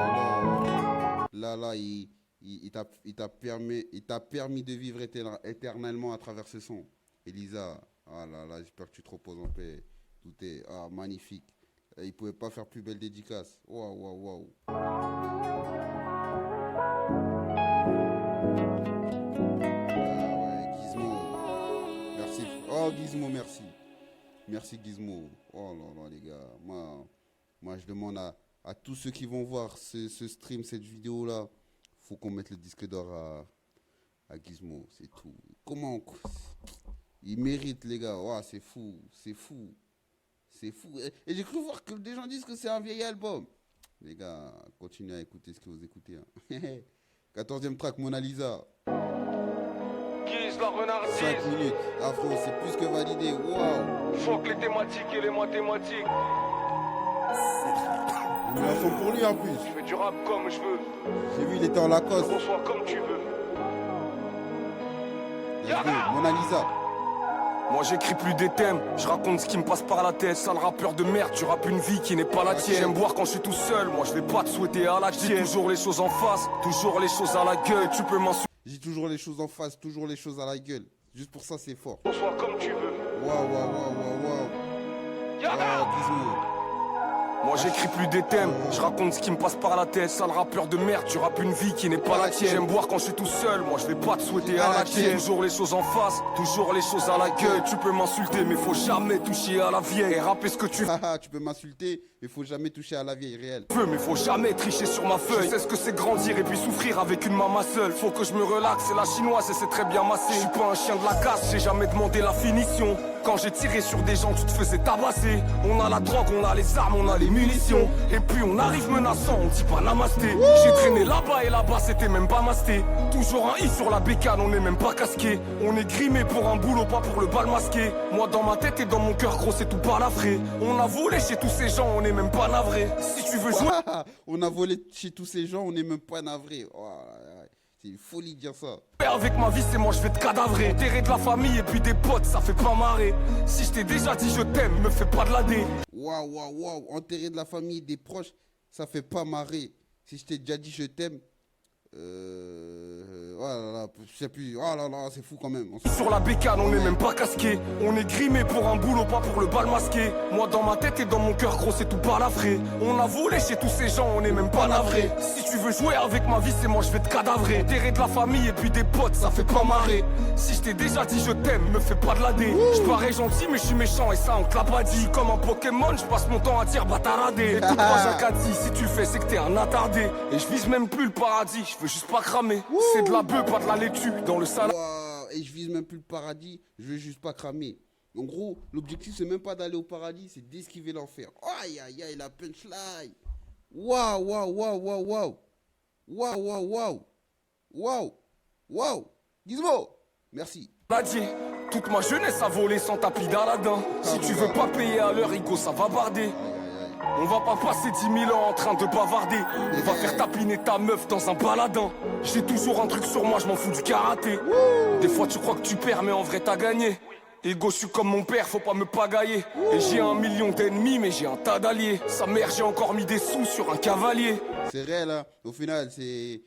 là là. Là, il t'a permis de vivre éternellement à travers ce son. Elisa, ah là là, j'espère que tu te reposes en paix. Tout est magnifique. Il pouvait pas faire plus belle dédicace. Waouh, waouh, waouh. Ouais, Gizmo. Merci. Oh, Gizmo, merci. Merci, Gizmo. Oh là là, les gars. Moi je demande à tous ceux qui vont voir ce stream, cette vidéo-là, faut qu'on mette le disque d'or à Gizmo. C'est tout. Comment il mérite, les gars. Oh, c'est fou. C'est fou. C'est fou. Et j'ai cru voir que des gens disent que c'est un vieil album. Les gars, continuez à écouter ce que vous écoutez. Hein. 14e track, Mona Lisa. Guise la renardise. 5 minutes. Afro, c'est plus que validé. Waouh. Fuck les thématiques et les mathématiques. On met un son pour lui en plus. Je fais du rap comme je veux. J'ai vu, il était en Lacoste. Reçois comme tu veux. Let's go, Mona Lisa. Moi j'écris plus des thèmes, je raconte ce qui me passe par la tête. Sale rappeur de merde, tu rappes une vie qui n'est pas la tienne. J'aime boire quand je suis tout seul, moi je vais pas te souhaiter à la tienne. Dis toujours les choses en face, toujours les choses à la gueule. Tu peux m'insulter. J'ai toujours les choses en face, toujours les choses à la gueule. Juste pour ça, c'est fort. Reçois comme tu veux. Waouh, waouh, waouh, waouh, waouh. Oh, Gizmo. Moi j'écris plus des thèmes, je raconte ce qui me passe par la tête. Sale rappeur de merde, tu rappes une vie qui n'est pas la tienne. J'aime boire quand je suis tout seul, moi je vais pas te souhaiter à la tienne. Toujours les choses en face, toujours les choses à la gueule. Tu peux m'insulter mais faut jamais toucher à la vieille. Et rapper ce que tu Haha, tu peux m'insulter, mais faut jamais toucher à la vieille réelle. veux, mais faut jamais tricher sur ma feuille. Je sais ce que c'est grandir et puis souffrir avec une maman seule. Faut que je me relaxe, c'est la chinoise et c'est très bien massé. Je suis pas un chien de la casse, j'ai jamais demandé la finition. Quand j'ai tiré sur des gens, tu te faisais tabasser. On a la drogue, on a les armes, on a les munitions. Et puis on arrive menaçant, on dit pas namasté. J'ai traîné là-bas et là-bas, c'était même pas masté. Toujours un i sur la bécane, on est même pas casqué. On est grimé pour un boulot, pas pour le bal masqué. Moi dans ma tête et dans mon cœur, gros, c'est tout balafré. On a volé chez tous ces gens, on est même pas navré. Si tu veux jouer. On a volé chez tous ces gens, on n'est même pas navré. Oh, c'est une folie de dire ça. Avec ma vie, c'est moi, je vais te cadavrer. Enterrer de la famille et puis des potes, ça fait pas marrer. Si je t'ai déjà dit je t'aime, me fais pas de la dé. Waouh, waouh, waouh. Enterrer de la famille, des proches, ça fait pas marrer. Si je t'ai déjà dit je t'aime, oh là là, je sais plus. Oh là là, c'est fou quand même. Sur la bécane, on est même pas casqué. On est grimé pour un boulot, pas pour le bal masqué. Moi dans ma tête et dans mon cœur, gros, c'est tout balafré. On a volé chez tous ces gens, on est même pas navré. Si tu veux jouer avec ma vie, c'est moi, je vais te cadavrer. Enterrer de la famille et puis des potes, ça fait pas marrer. Si je t'ai déjà dit je t'aime, me fais pas de la dé. Je parais gentil, mais je suis méchant et ça on te l'a pas dit. Comme un Pokémon, je passe mon temps à dire bataradé. Écoute-moi, Jacques a dit, si tu le fais, c'est que t'es un attardé. Et je vise même plus le paradis, je veux juste pas cramer. C'est de la bœuf, pas de la laitue dans le salade. Wow, et je vise même plus le paradis, je veux juste pas cramer. En gros, l'objectif c'est même pas d'aller au paradis, c'est d'esquiver l'enfer. Aïe aïe aïe, la punchline. Waouh, waouh, waouh, waouh, waouh. Waouh, waouh, waouh. Waouh, waouh. Gizmo, merci. Dit, toute ma jeunesse a volé sans tapis d'Aladin. Si tu veux pas payer à l'heure, Igo, ça va barder. On va pas passer 10 000 ans en train de bavarder. On va faire tapiner ta meuf dans un baladin. J'ai toujours un truc sur moi, je m'en fous du karaté. Des fois tu crois que tu perds, mais en vrai t'as gagné. Ego, je suis comme mon père, faut pas me pagailler. Et j'ai 1 million d'ennemis, mais j'ai un tas d'alliés. Sa mère, j'ai encore mis des sous sur un cavalier. C'est réel, hein. Au final, c'est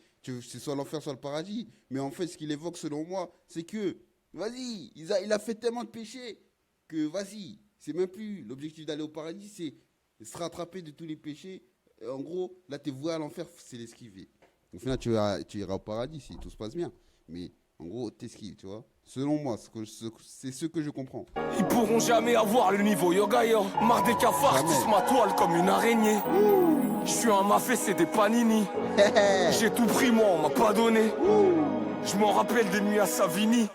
soit l'enfer, soit le paradis. Mais en fait, ce qu'il évoque, selon moi, c'est que, vas-y, il a fait tellement de péchés que, vas-y, c'est même plus l'objectif d'aller au paradis, c'est se rattraper de tous les péchés. En gros, là, t'es voué à l'enfer, c'est l'esquiver. Au final, tu iras au paradis si tout se passe bien. Mais en gros, t'esquives, tu vois. Selon moi, c'est ce que je comprends. Ils pourront jamais avoir le niveau Yogayo. Marre des cafards, tisse ma toile comme une araignée. Je suis un mafé, c'est des panini. J'ai tout pris, moi, on m'a pas donné. Je m'en rappelle des nuits à Savigny.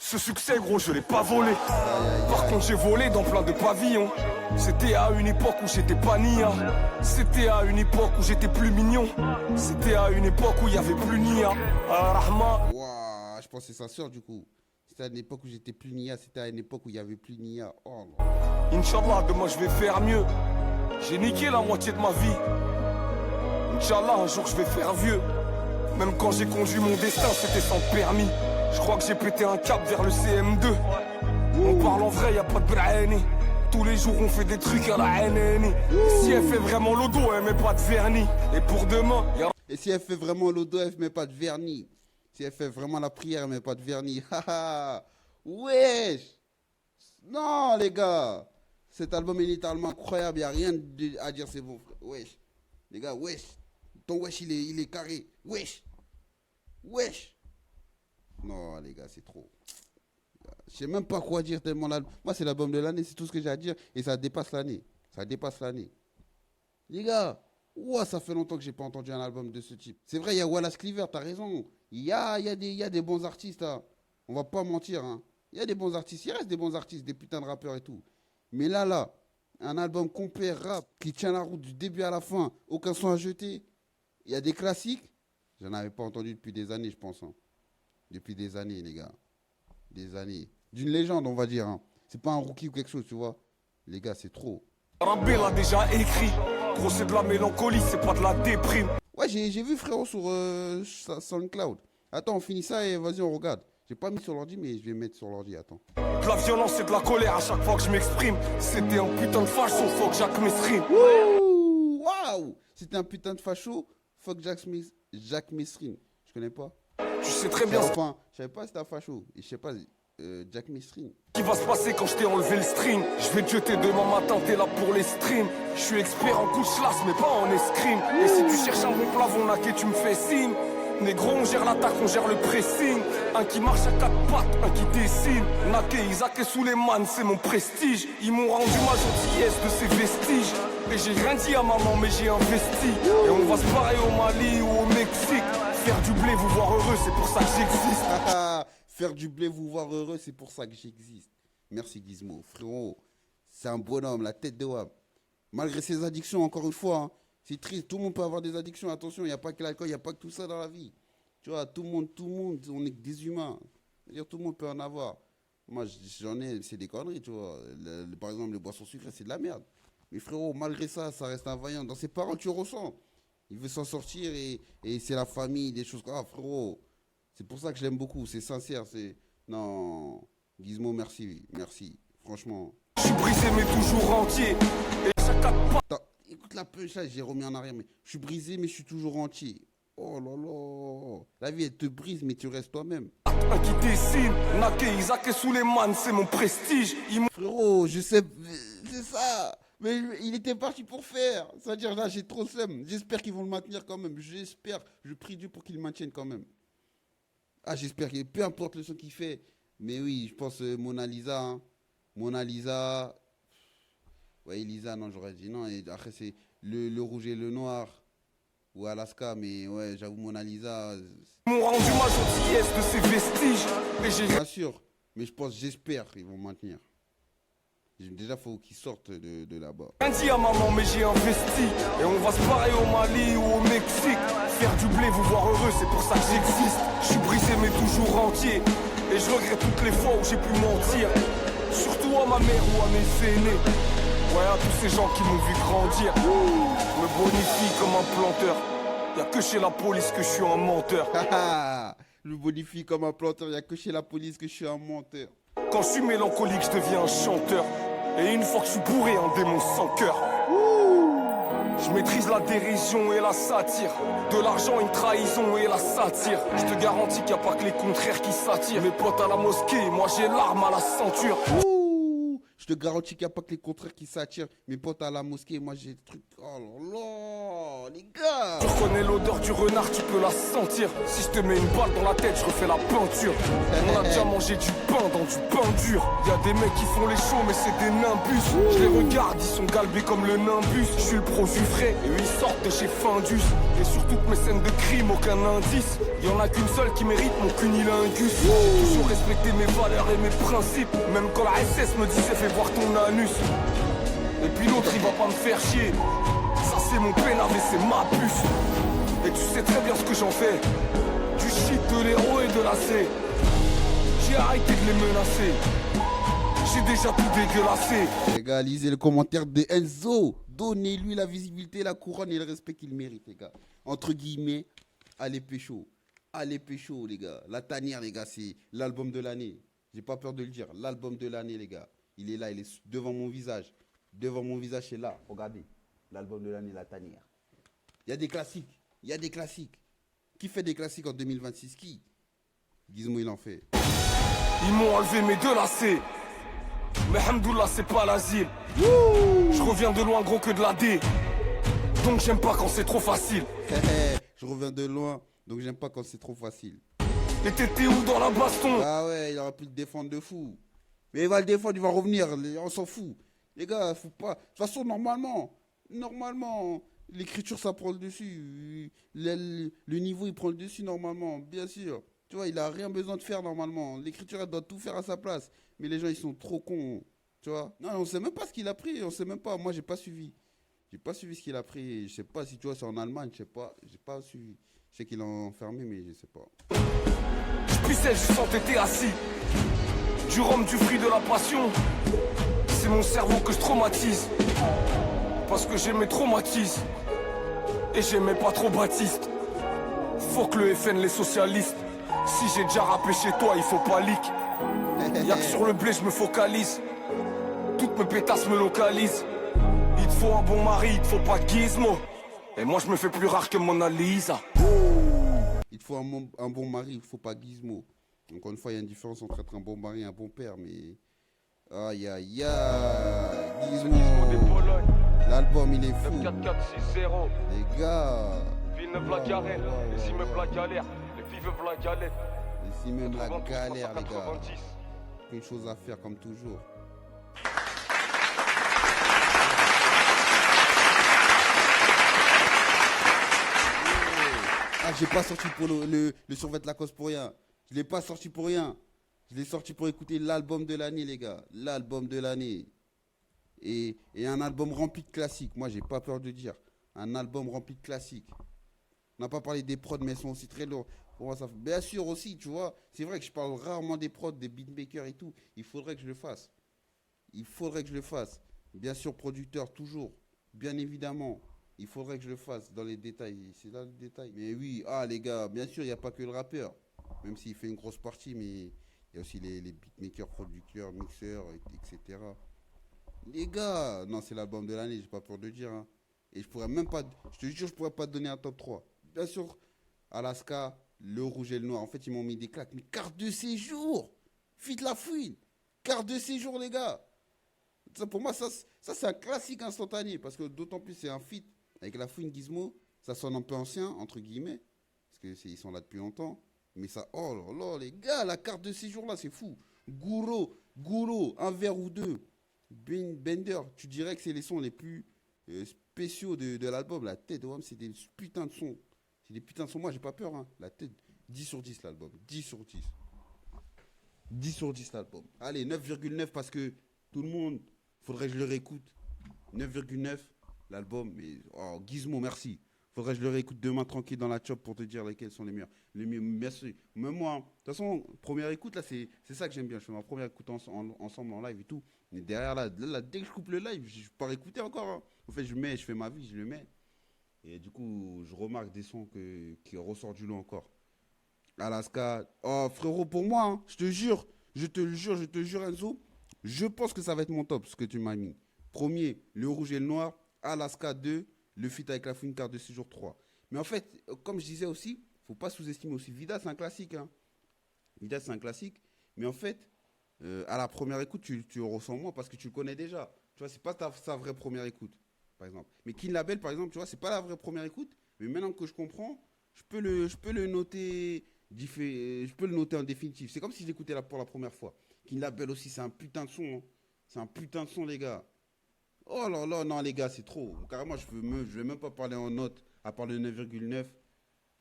Ce succès, gros, je l'ai pas volé. Par contre, j'ai volé dans plein de pavillons. C'était à une époque où j'étais pas nia. C'était à une époque où j'étais plus mignon. C'était à une époque où il y avait plus nia. Rahma. Waouh, je pense que c'est sa sœur du coup. C'était à une époque où j'étais plus nia. C'était à une époque où il y avait plus nia. Oh non. Inch'Allah, demain je vais faire mieux. J'ai niqué la moitié de ma vie. Inch'Allah, un jour je vais faire vieux. Même quand j'ai conduit mon destin, c'était sans permis. Je crois que j'ai pété un cap vers le CM2. On parle en vrai, y a pas de brahani. Tous les jours on fait des trucs à la NNI. Si elle fait vraiment l'odo, elle met pas de vernis. Et pour demain, Et si elle fait vraiment l'odo, elle met pas de vernis. Si elle fait vraiment la prière, elle met pas de vernis. Haha. Wesh. Non les gars. Cet album est littéralement incroyable, il n'y a rien à dire, c'est bon. Wesh. Les gars, wesh. Ton wesh, il est carré. Wesh. Wesh. Non, les gars, c'est trop. Je sais même pas quoi dire tellement l'album. Moi, c'est l'album de l'année, c'est tout ce que j'ai à dire. Et ça dépasse l'année. Ça dépasse l'année. Les gars, ouah, ça fait longtemps que j'ai pas entendu un album de ce type. C'est vrai, il y a Wallace Cleaver, t'as raison. Il y a des bons artistes, hein. On va pas mentir, hein. Il y a des bons artistes, il reste des bons artistes, des putains de rappeurs et tout. Mais là, un album complet rap qui tient la route du début à la fin, aucun son à jeter. Il y a des classiques. J'en avais pas entendu depuis des années, je pense. Hein. Depuis des années, les gars. Des années. D'une légende, on va dire. Hein. C'est pas un rookie ou quelque chose, tu vois. Les gars, c'est trop. Rabé l'a déjà écrit. Gros, c'est de la mélancolie, c'est pas de la déprime. Ouais, j'ai vu frérot sur SoundCloud. Attends, on finit ça et vas-y, on regarde. J'ai pas mis sur l'ordi, mais je vais mettre sur l'ordi, attends. De la violence et de la colère à chaque fois que je m'exprime. C'était un putain de façon, fuck Jacques Messrine. Wouh, waouh. C'était un putain de facho, fuck Jacques Messrine. Je connais pas. Tu sais très bien ce Enfin, je savais pas si c'était un facho. Et je sais pas, Jacques Messrine. qui va se passer quand je t'ai enlevé le string. Je vais te jeter demain matin, t'es là pour les streams. Je suis expert en couche lasse, mais pas en escrime. Et si tu cherches un bon plafond naqué, tu me fais signe. Négro, on gère l'attaque, on gère le pressing. Un qui marche à quatre pattes, un qui dessine. Naké, Isaac et Souleymane, c'est mon prestige. Ils m'ont rendu ma gentillesse de ces vestiges. Et j'ai rien dit à maman, mais j'ai investi. Et on va se barrer au Mali ou au Mexique. Faire du blé, vous voir heureux, c'est pour ça que j'existe. Faire du blé, vous voir heureux, c'est pour ça que j'existe. Merci Gizmo, frérot. C'est un bonhomme, la tête de Wab. Malgré ses addictions, encore une fois, hein, c'est triste. Tout le monde peut avoir des addictions. Attention, il n'y a pas que l'alcool, il n'y a pas que tout ça dans la vie. Tu vois, tout le monde, on est des humains. C'est-à-dire, tout le monde peut en avoir. Moi, j'en ai, c'est des conneries, tu vois. Par exemple, les boissons sucrées, c'est de la merde. Mais frérot, malgré ça, ça reste un vaillant. Dans ses paroles, tu ressens. Il veut s'en sortir et c'est la famille, des choses comme ça. Ah, frérot, c'est pour ça que je l'aime beaucoup. C'est sincère. Non, Gizmo, merci. Merci. Franchement. Je suis brisé, mais toujours entier. Et chaque quatre pattes. Attends, écoute la punch là, j'ai remis en arrière. Mais je suis brisé, mais je suis toujours entier. Oh là là. La vie, elle te brise, mais tu restes toi-même. Un qui dessine. Naké, Isaac et Souleymane, c'est mon prestige. Frérot, je sais, c'est ça. Mais il était parti pour faire. C'est-à-dire là, j'ai trop seum. J'espère qu'ils vont le maintenir quand même. J'espère. Je prie Dieu pour qu'ils le maintiennent quand même. Ah, j'espère que peu importe le son qu'il fait. Mais oui, je pense Mona Lisa. Hein. Mona Lisa. Ouais, Elisa, non, j'aurais dit non. Et après, c'est le rouge et le noir. Ou Alaska, mais ouais, j'avoue, Mona Lisa. Ils m'ont rendu ma gentillesse de ces vestiges. Et j'ai bien sûr. Mais je pense, j'espère qu'ils vont maintenir. Déjà, faut qu'ils sortent de là-bas. rien dit à maman, mais j'ai investi. Et on va se barrer au Mali ou au Mexique. Faire du blé, vous voir heureux, c'est pour ça que j'existe. Je suis brisé, mais toujours entier. Et je regrette toutes les fois où j'ai pu mentir. Surtout à ma mère ou à mes aînés. Ouais, à tous ces gens qui m'ont vu grandir. Je me bonifie comme un planteur. Y'a que chez la police que je suis un menteur. Je me bonifie comme un planteur. Y'a que chez la police que je suis un menteur. Quand je suis mélancolique, je deviens un chanteur. Et une fois que je suis bourré, un démon sans cœur. Je maîtrise la dérision et la satire. De l'argent, une trahison et la satire. Je te garantis qu'il n'y a pas que les contraires qui s'attirent. Mes potes à la mosquée, moi j'ai l'arme à la ceinture. Je te garantis qu'il n'y a pas que les contraires qui s'attirent. Mes potes à la mosquée, moi j'ai des trucs. Oh là là, les gars. Tu reconnais l'odeur du renard, tu peux la sentir. Si je te mets une balle dans la tête, je refais la peinture. On a déjà mangé du pain dans du pain dur. Y'a des mecs qui font les shows, mais c'est des nimbus. Je les regarde, ils sont galbés comme le nimbus. Je suis le pro du frais, et eux ils sortent de chez Findus. Et sur toutes mes scènes de crime, aucun indice. Y'en a qu'une seule qui mérite mon cunilingus. Toujours respecter mes valeurs et mes principes. Même quand la SS me disait fais voir ton anus. Et puis l'autre il va pas me faire chier. Ça c'est mon pénard mais c'est ma puce. Et tu sais très bien ce que j'en fais. Du shit, de l'héros et de la C. J'ai arrêté de les menacer. J'ai déjà tout dégueulassé. Les gars, lisez le commentaire de Enzo. Donnez-lui la visibilité, la couronne et le respect qu'il mérite, les gars. Entre guillemets, allez pécho. Allez pécho, les gars. La Tanière, les gars, c'est l'album de l'année. J'ai pas peur de le dire. L'album de l'année, les gars. Il est là, il est devant mon visage. Devant mon visage, c'est là. Regardez. L'album de l'année, La Tanière. Il y a des classiques. Il y a des classiques. Qui fait des classiques en 2026? Qui? Gizmo, il en fait. Ils m'ont enlevé mes deux lacets. Mais hamdoullah c'est pas l'asile. Je reviens de loin gros que de la D. Donc j'aime pas quand c'est trop facile. Je reviens de loin, donc j'aime pas quand c'est trop facile. Et t'étais où dans la baston? Ah ouais, il aurait pu le défendre de fou. Mais il va le défendre, il va revenir, on s'en fout. Les gars, faut pas... De toute façon, normalement, l'écriture, ça prend le dessus. Le niveau, il prend le dessus, normalement, bien sûr. Tu vois, il a rien besoin de faire, normalement. L'écriture, elle doit tout faire à sa place. Mais les gens, ils sont trop cons, tu vois. Non, on sait même pas ce qu'il a pris, on sait même pas. Moi, j'ai pas suivi. J'ai pas suivi ce qu'il a pris. Je sais pas si, tu vois, c'est en Allemagne, je sais pas. J'ai pas suivi. Je sais qu'il l'a enfermé, mais je sais pas. Je pissais, je sens t'étais assis. Du rhum, du fruit, de la passion. C'est mon cerveau que je traumatise. Parce que j'aimais traumatise. Et j'aimais pas trop Baptiste. Fuck le FN, les socialistes. Si j'ai déjà rappé chez toi, il faut pas leak. Y'a que sur le blé, je me focalise. Toutes mes pétasses me localisent. Il te faut un bon mari, il te faut pas de gizmo. Et moi, je me fais plus rare que Mona Lisa. Il te faut un bon mari, il faut pas gizmo. Encore une fois, il y a une différence entre être un bon mari et un bon père, mais... Aïe, aïe, aïe. Gizmo. L'album, il est fou. 94460. Les gars. Villeneuve la Garenne. Les immeubles la galère. Les filles veulent la galette. Ici même la 92, galère, les gars. 390. Une chose à faire, comme toujours. Ah, j'ai pas sorti pour le survêt Lacoste pour rien. Je l'ai pas sorti pour rien. Je l'ai sorti pour écouter l'album de l'année, les gars. L'album de l'année. Et un album rempli de classiques. Moi, j'ai pas peur de dire. Un album rempli de classiques. On n'a pas parlé des prods, mais elles sont aussi très lourds. Pour moi, ça... Bien sûr aussi, tu vois. C'est vrai que je parle rarement des prods, des beatmakers et tout. Il faudrait que je le fasse. Il faudrait que je le fasse. Bien sûr, producteur, toujours. Bien évidemment. Il faudrait que je le fasse dans les détails. C'est là le détail. Mais oui, les gars, bien sûr, il n'y a pas que le rappeur. Même s'il fait une grosse partie, mais il y a aussi les beatmakers, producteurs, mixeurs, etc. Les gars, non, c'est l'album de l'année, j'ai pas peur de dire. Hein. Et je pourrais même pas, je te jure, je pourrais pas te donner un top 3. Bien sûr, Alaska, le rouge et le noir. En fait, ils m'ont mis des claques. Mais carte de séjour, Fit la fouine, carte de séjour, les gars. Ça, pour moi, ça c'est un classique instantané. Parce que d'autant plus, c'est un feat avec la fouine Gizmo. Ça sonne un peu ancien, entre guillemets. Parce qu'ils sont là depuis longtemps. Mais ça, oh là là, les gars, la carte de séjour là, c'est fou. Gouro, un verre ou deux. Bender, tu dirais que c'est les sons les plus spéciaux de l'album. La tête de WAM, c'est des putains de sons. C'est des putains de sons. Moi, j'ai pas peur. Hein. La tête, 10 sur 10 l'album. 10 sur 10. 10 sur 10 l'album. Allez, 9,9 parce que tout le monde, faudrait que je le réécoute. 9,9 l'album. Mais, Gizmo, merci. Faudrait que je le réécoute demain tranquille dans la chop pour te dire lesquels sont les meilleurs. Les mieux, bien sûr. Même moi, de toute façon, première écoute, là, c'est ça que j'aime bien. Je fais ma première écoute ensemble en live et tout. Mais derrière, là, dès que je coupe le live, je peux pas écouter encore. Hein. En fait, je fais ma vie, je le mets. Et du coup, je remarque des sons qui ressortent du lot encore. Alaska. Oh, frérot, pour moi, hein, je te jure, Enzo, je pense que ça va être mon top, ce que tu m'as mis. Premier, le rouge et le noir. Alaska 2. Le feat avec la fouine, carte de séjour 3. Mais en fait, comme je disais aussi, faut pas sous-estimer aussi. Vida, c'est un classique. Hein. Vida, c'est un classique. Mais en fait, à la première écoute, tu ressens moins parce que tu le connais déjà. Tu vois, c'est pas sa vraie première écoute, par exemple. Mais Kin Label, par exemple, tu vois, c'est pas la vraie première écoute. Mais maintenant que je comprends, je peux le noter en définitif. C'est comme si je l'écoutais là pour la première fois. Kin Label aussi, c'est un putain de son. Hein. C'est un putain de son, les gars. Oh là là, non les gars, c'est trop. Carrément, je vais même pas parler en notes, à part le 9,9.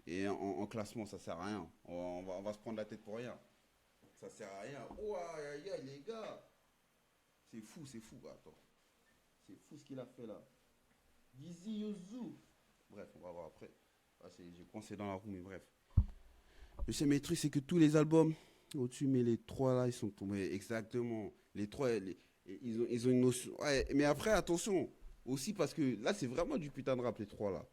Et en classement, ça sert à rien. On va se prendre la tête pour rien. Ça sert à rien. Oh, aïe, aïe, les gars. C'est fou. Attends. C'est fou ce qu'il a fait là. Gizzy Yuzu. Bref, on va voir après. J'ai coincé dans la roue, mais bref. Le seul truc, c'est que tous les albums au-dessus, mais les trois là, ils sont tombés exactement. Les trois, ils ont une notion. Ouais, mais après, attention, aussi parce que là, c'est vraiment du putain de rap, les trois là.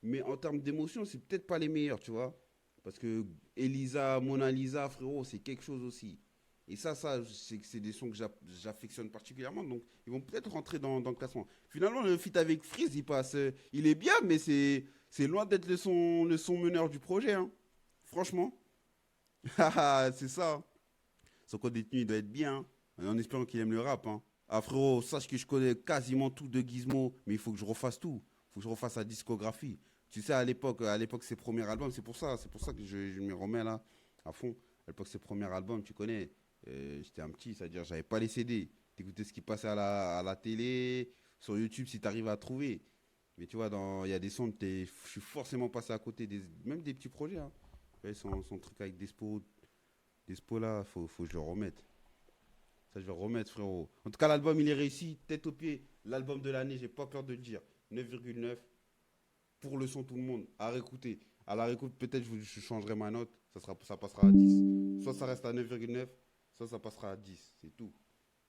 Mais en termes d'émotion, c'est peut-être pas les meilleurs, tu vois. Parce que Elisa, Mona Lisa, frérot, c'est quelque chose aussi. Et ça c'est des sons que j'affectionne particulièrement. Donc, ils vont peut-être rentrer dans le classement. Finalement, le feat avec Freeze, il passe. Il est bien, mais c'est loin d'être le son meneur du projet. Hein. Franchement. C'est ça. Son code détenu, il doit être bien. En espérant qu'il aime le rap, hein. Ah frérot, sache que je connais quasiment tout de Gizmo, mais il faut que je refasse tout. Il faut que je refasse sa discographie. Tu sais, à l'époque, ses premiers albums, c'est pour ça que je me remets là, à fond. À l'époque, ses premiers albums, tu connais, j'étais un petit, c'est-à-dire j'avais pas les CD. T'écoutais ce qui passait à la télé, sur YouTube, si t'arrives à trouver. Mais tu vois, il y a des sons, je suis forcément passé à côté, même des petits projets. Hein. Ouais, son truc avec Despo là, faut que je le remette. Ça, je vais remettre, frérot. En tout cas, l'album, il est réussi, tête aux pieds. L'album de l'année, j'ai pas peur de le dire. 9,9 pour le son, tout le monde. À réécouter. À la réécoute, peut-être je changerai ma note. Ça passera à 10. Soit ça reste à 9,9, soit ça passera à 10. C'est tout.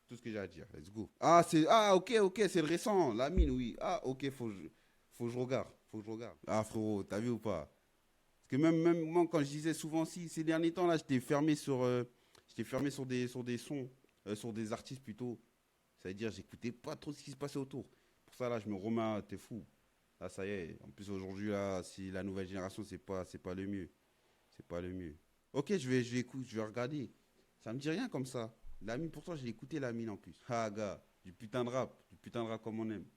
Tout ce que j'ai à dire. Let's go. Ok, c'est le récent. La mine, oui. Ah, ok, faut que je regarde. Ah, frérot, t'as vu ou pas? Parce que même moi, quand je disais souvent, si ces derniers temps, là, j'étais fermé sur des sons. Sur des artistes plutôt, ça veut dire j'écoutais pas trop ce qui se passait autour. Pour ça là je me remets, t'es fou. Là ça y est, en plus aujourd'hui là, si la nouvelle génération c'est pas le mieux. C'est pas le mieux. Ok, je vais écouter, je vais regarder. Ça me dit rien comme ça. La mine pourtant je l'ai écouté la mine en plus. Ah gars, du putain de rap comme on aime.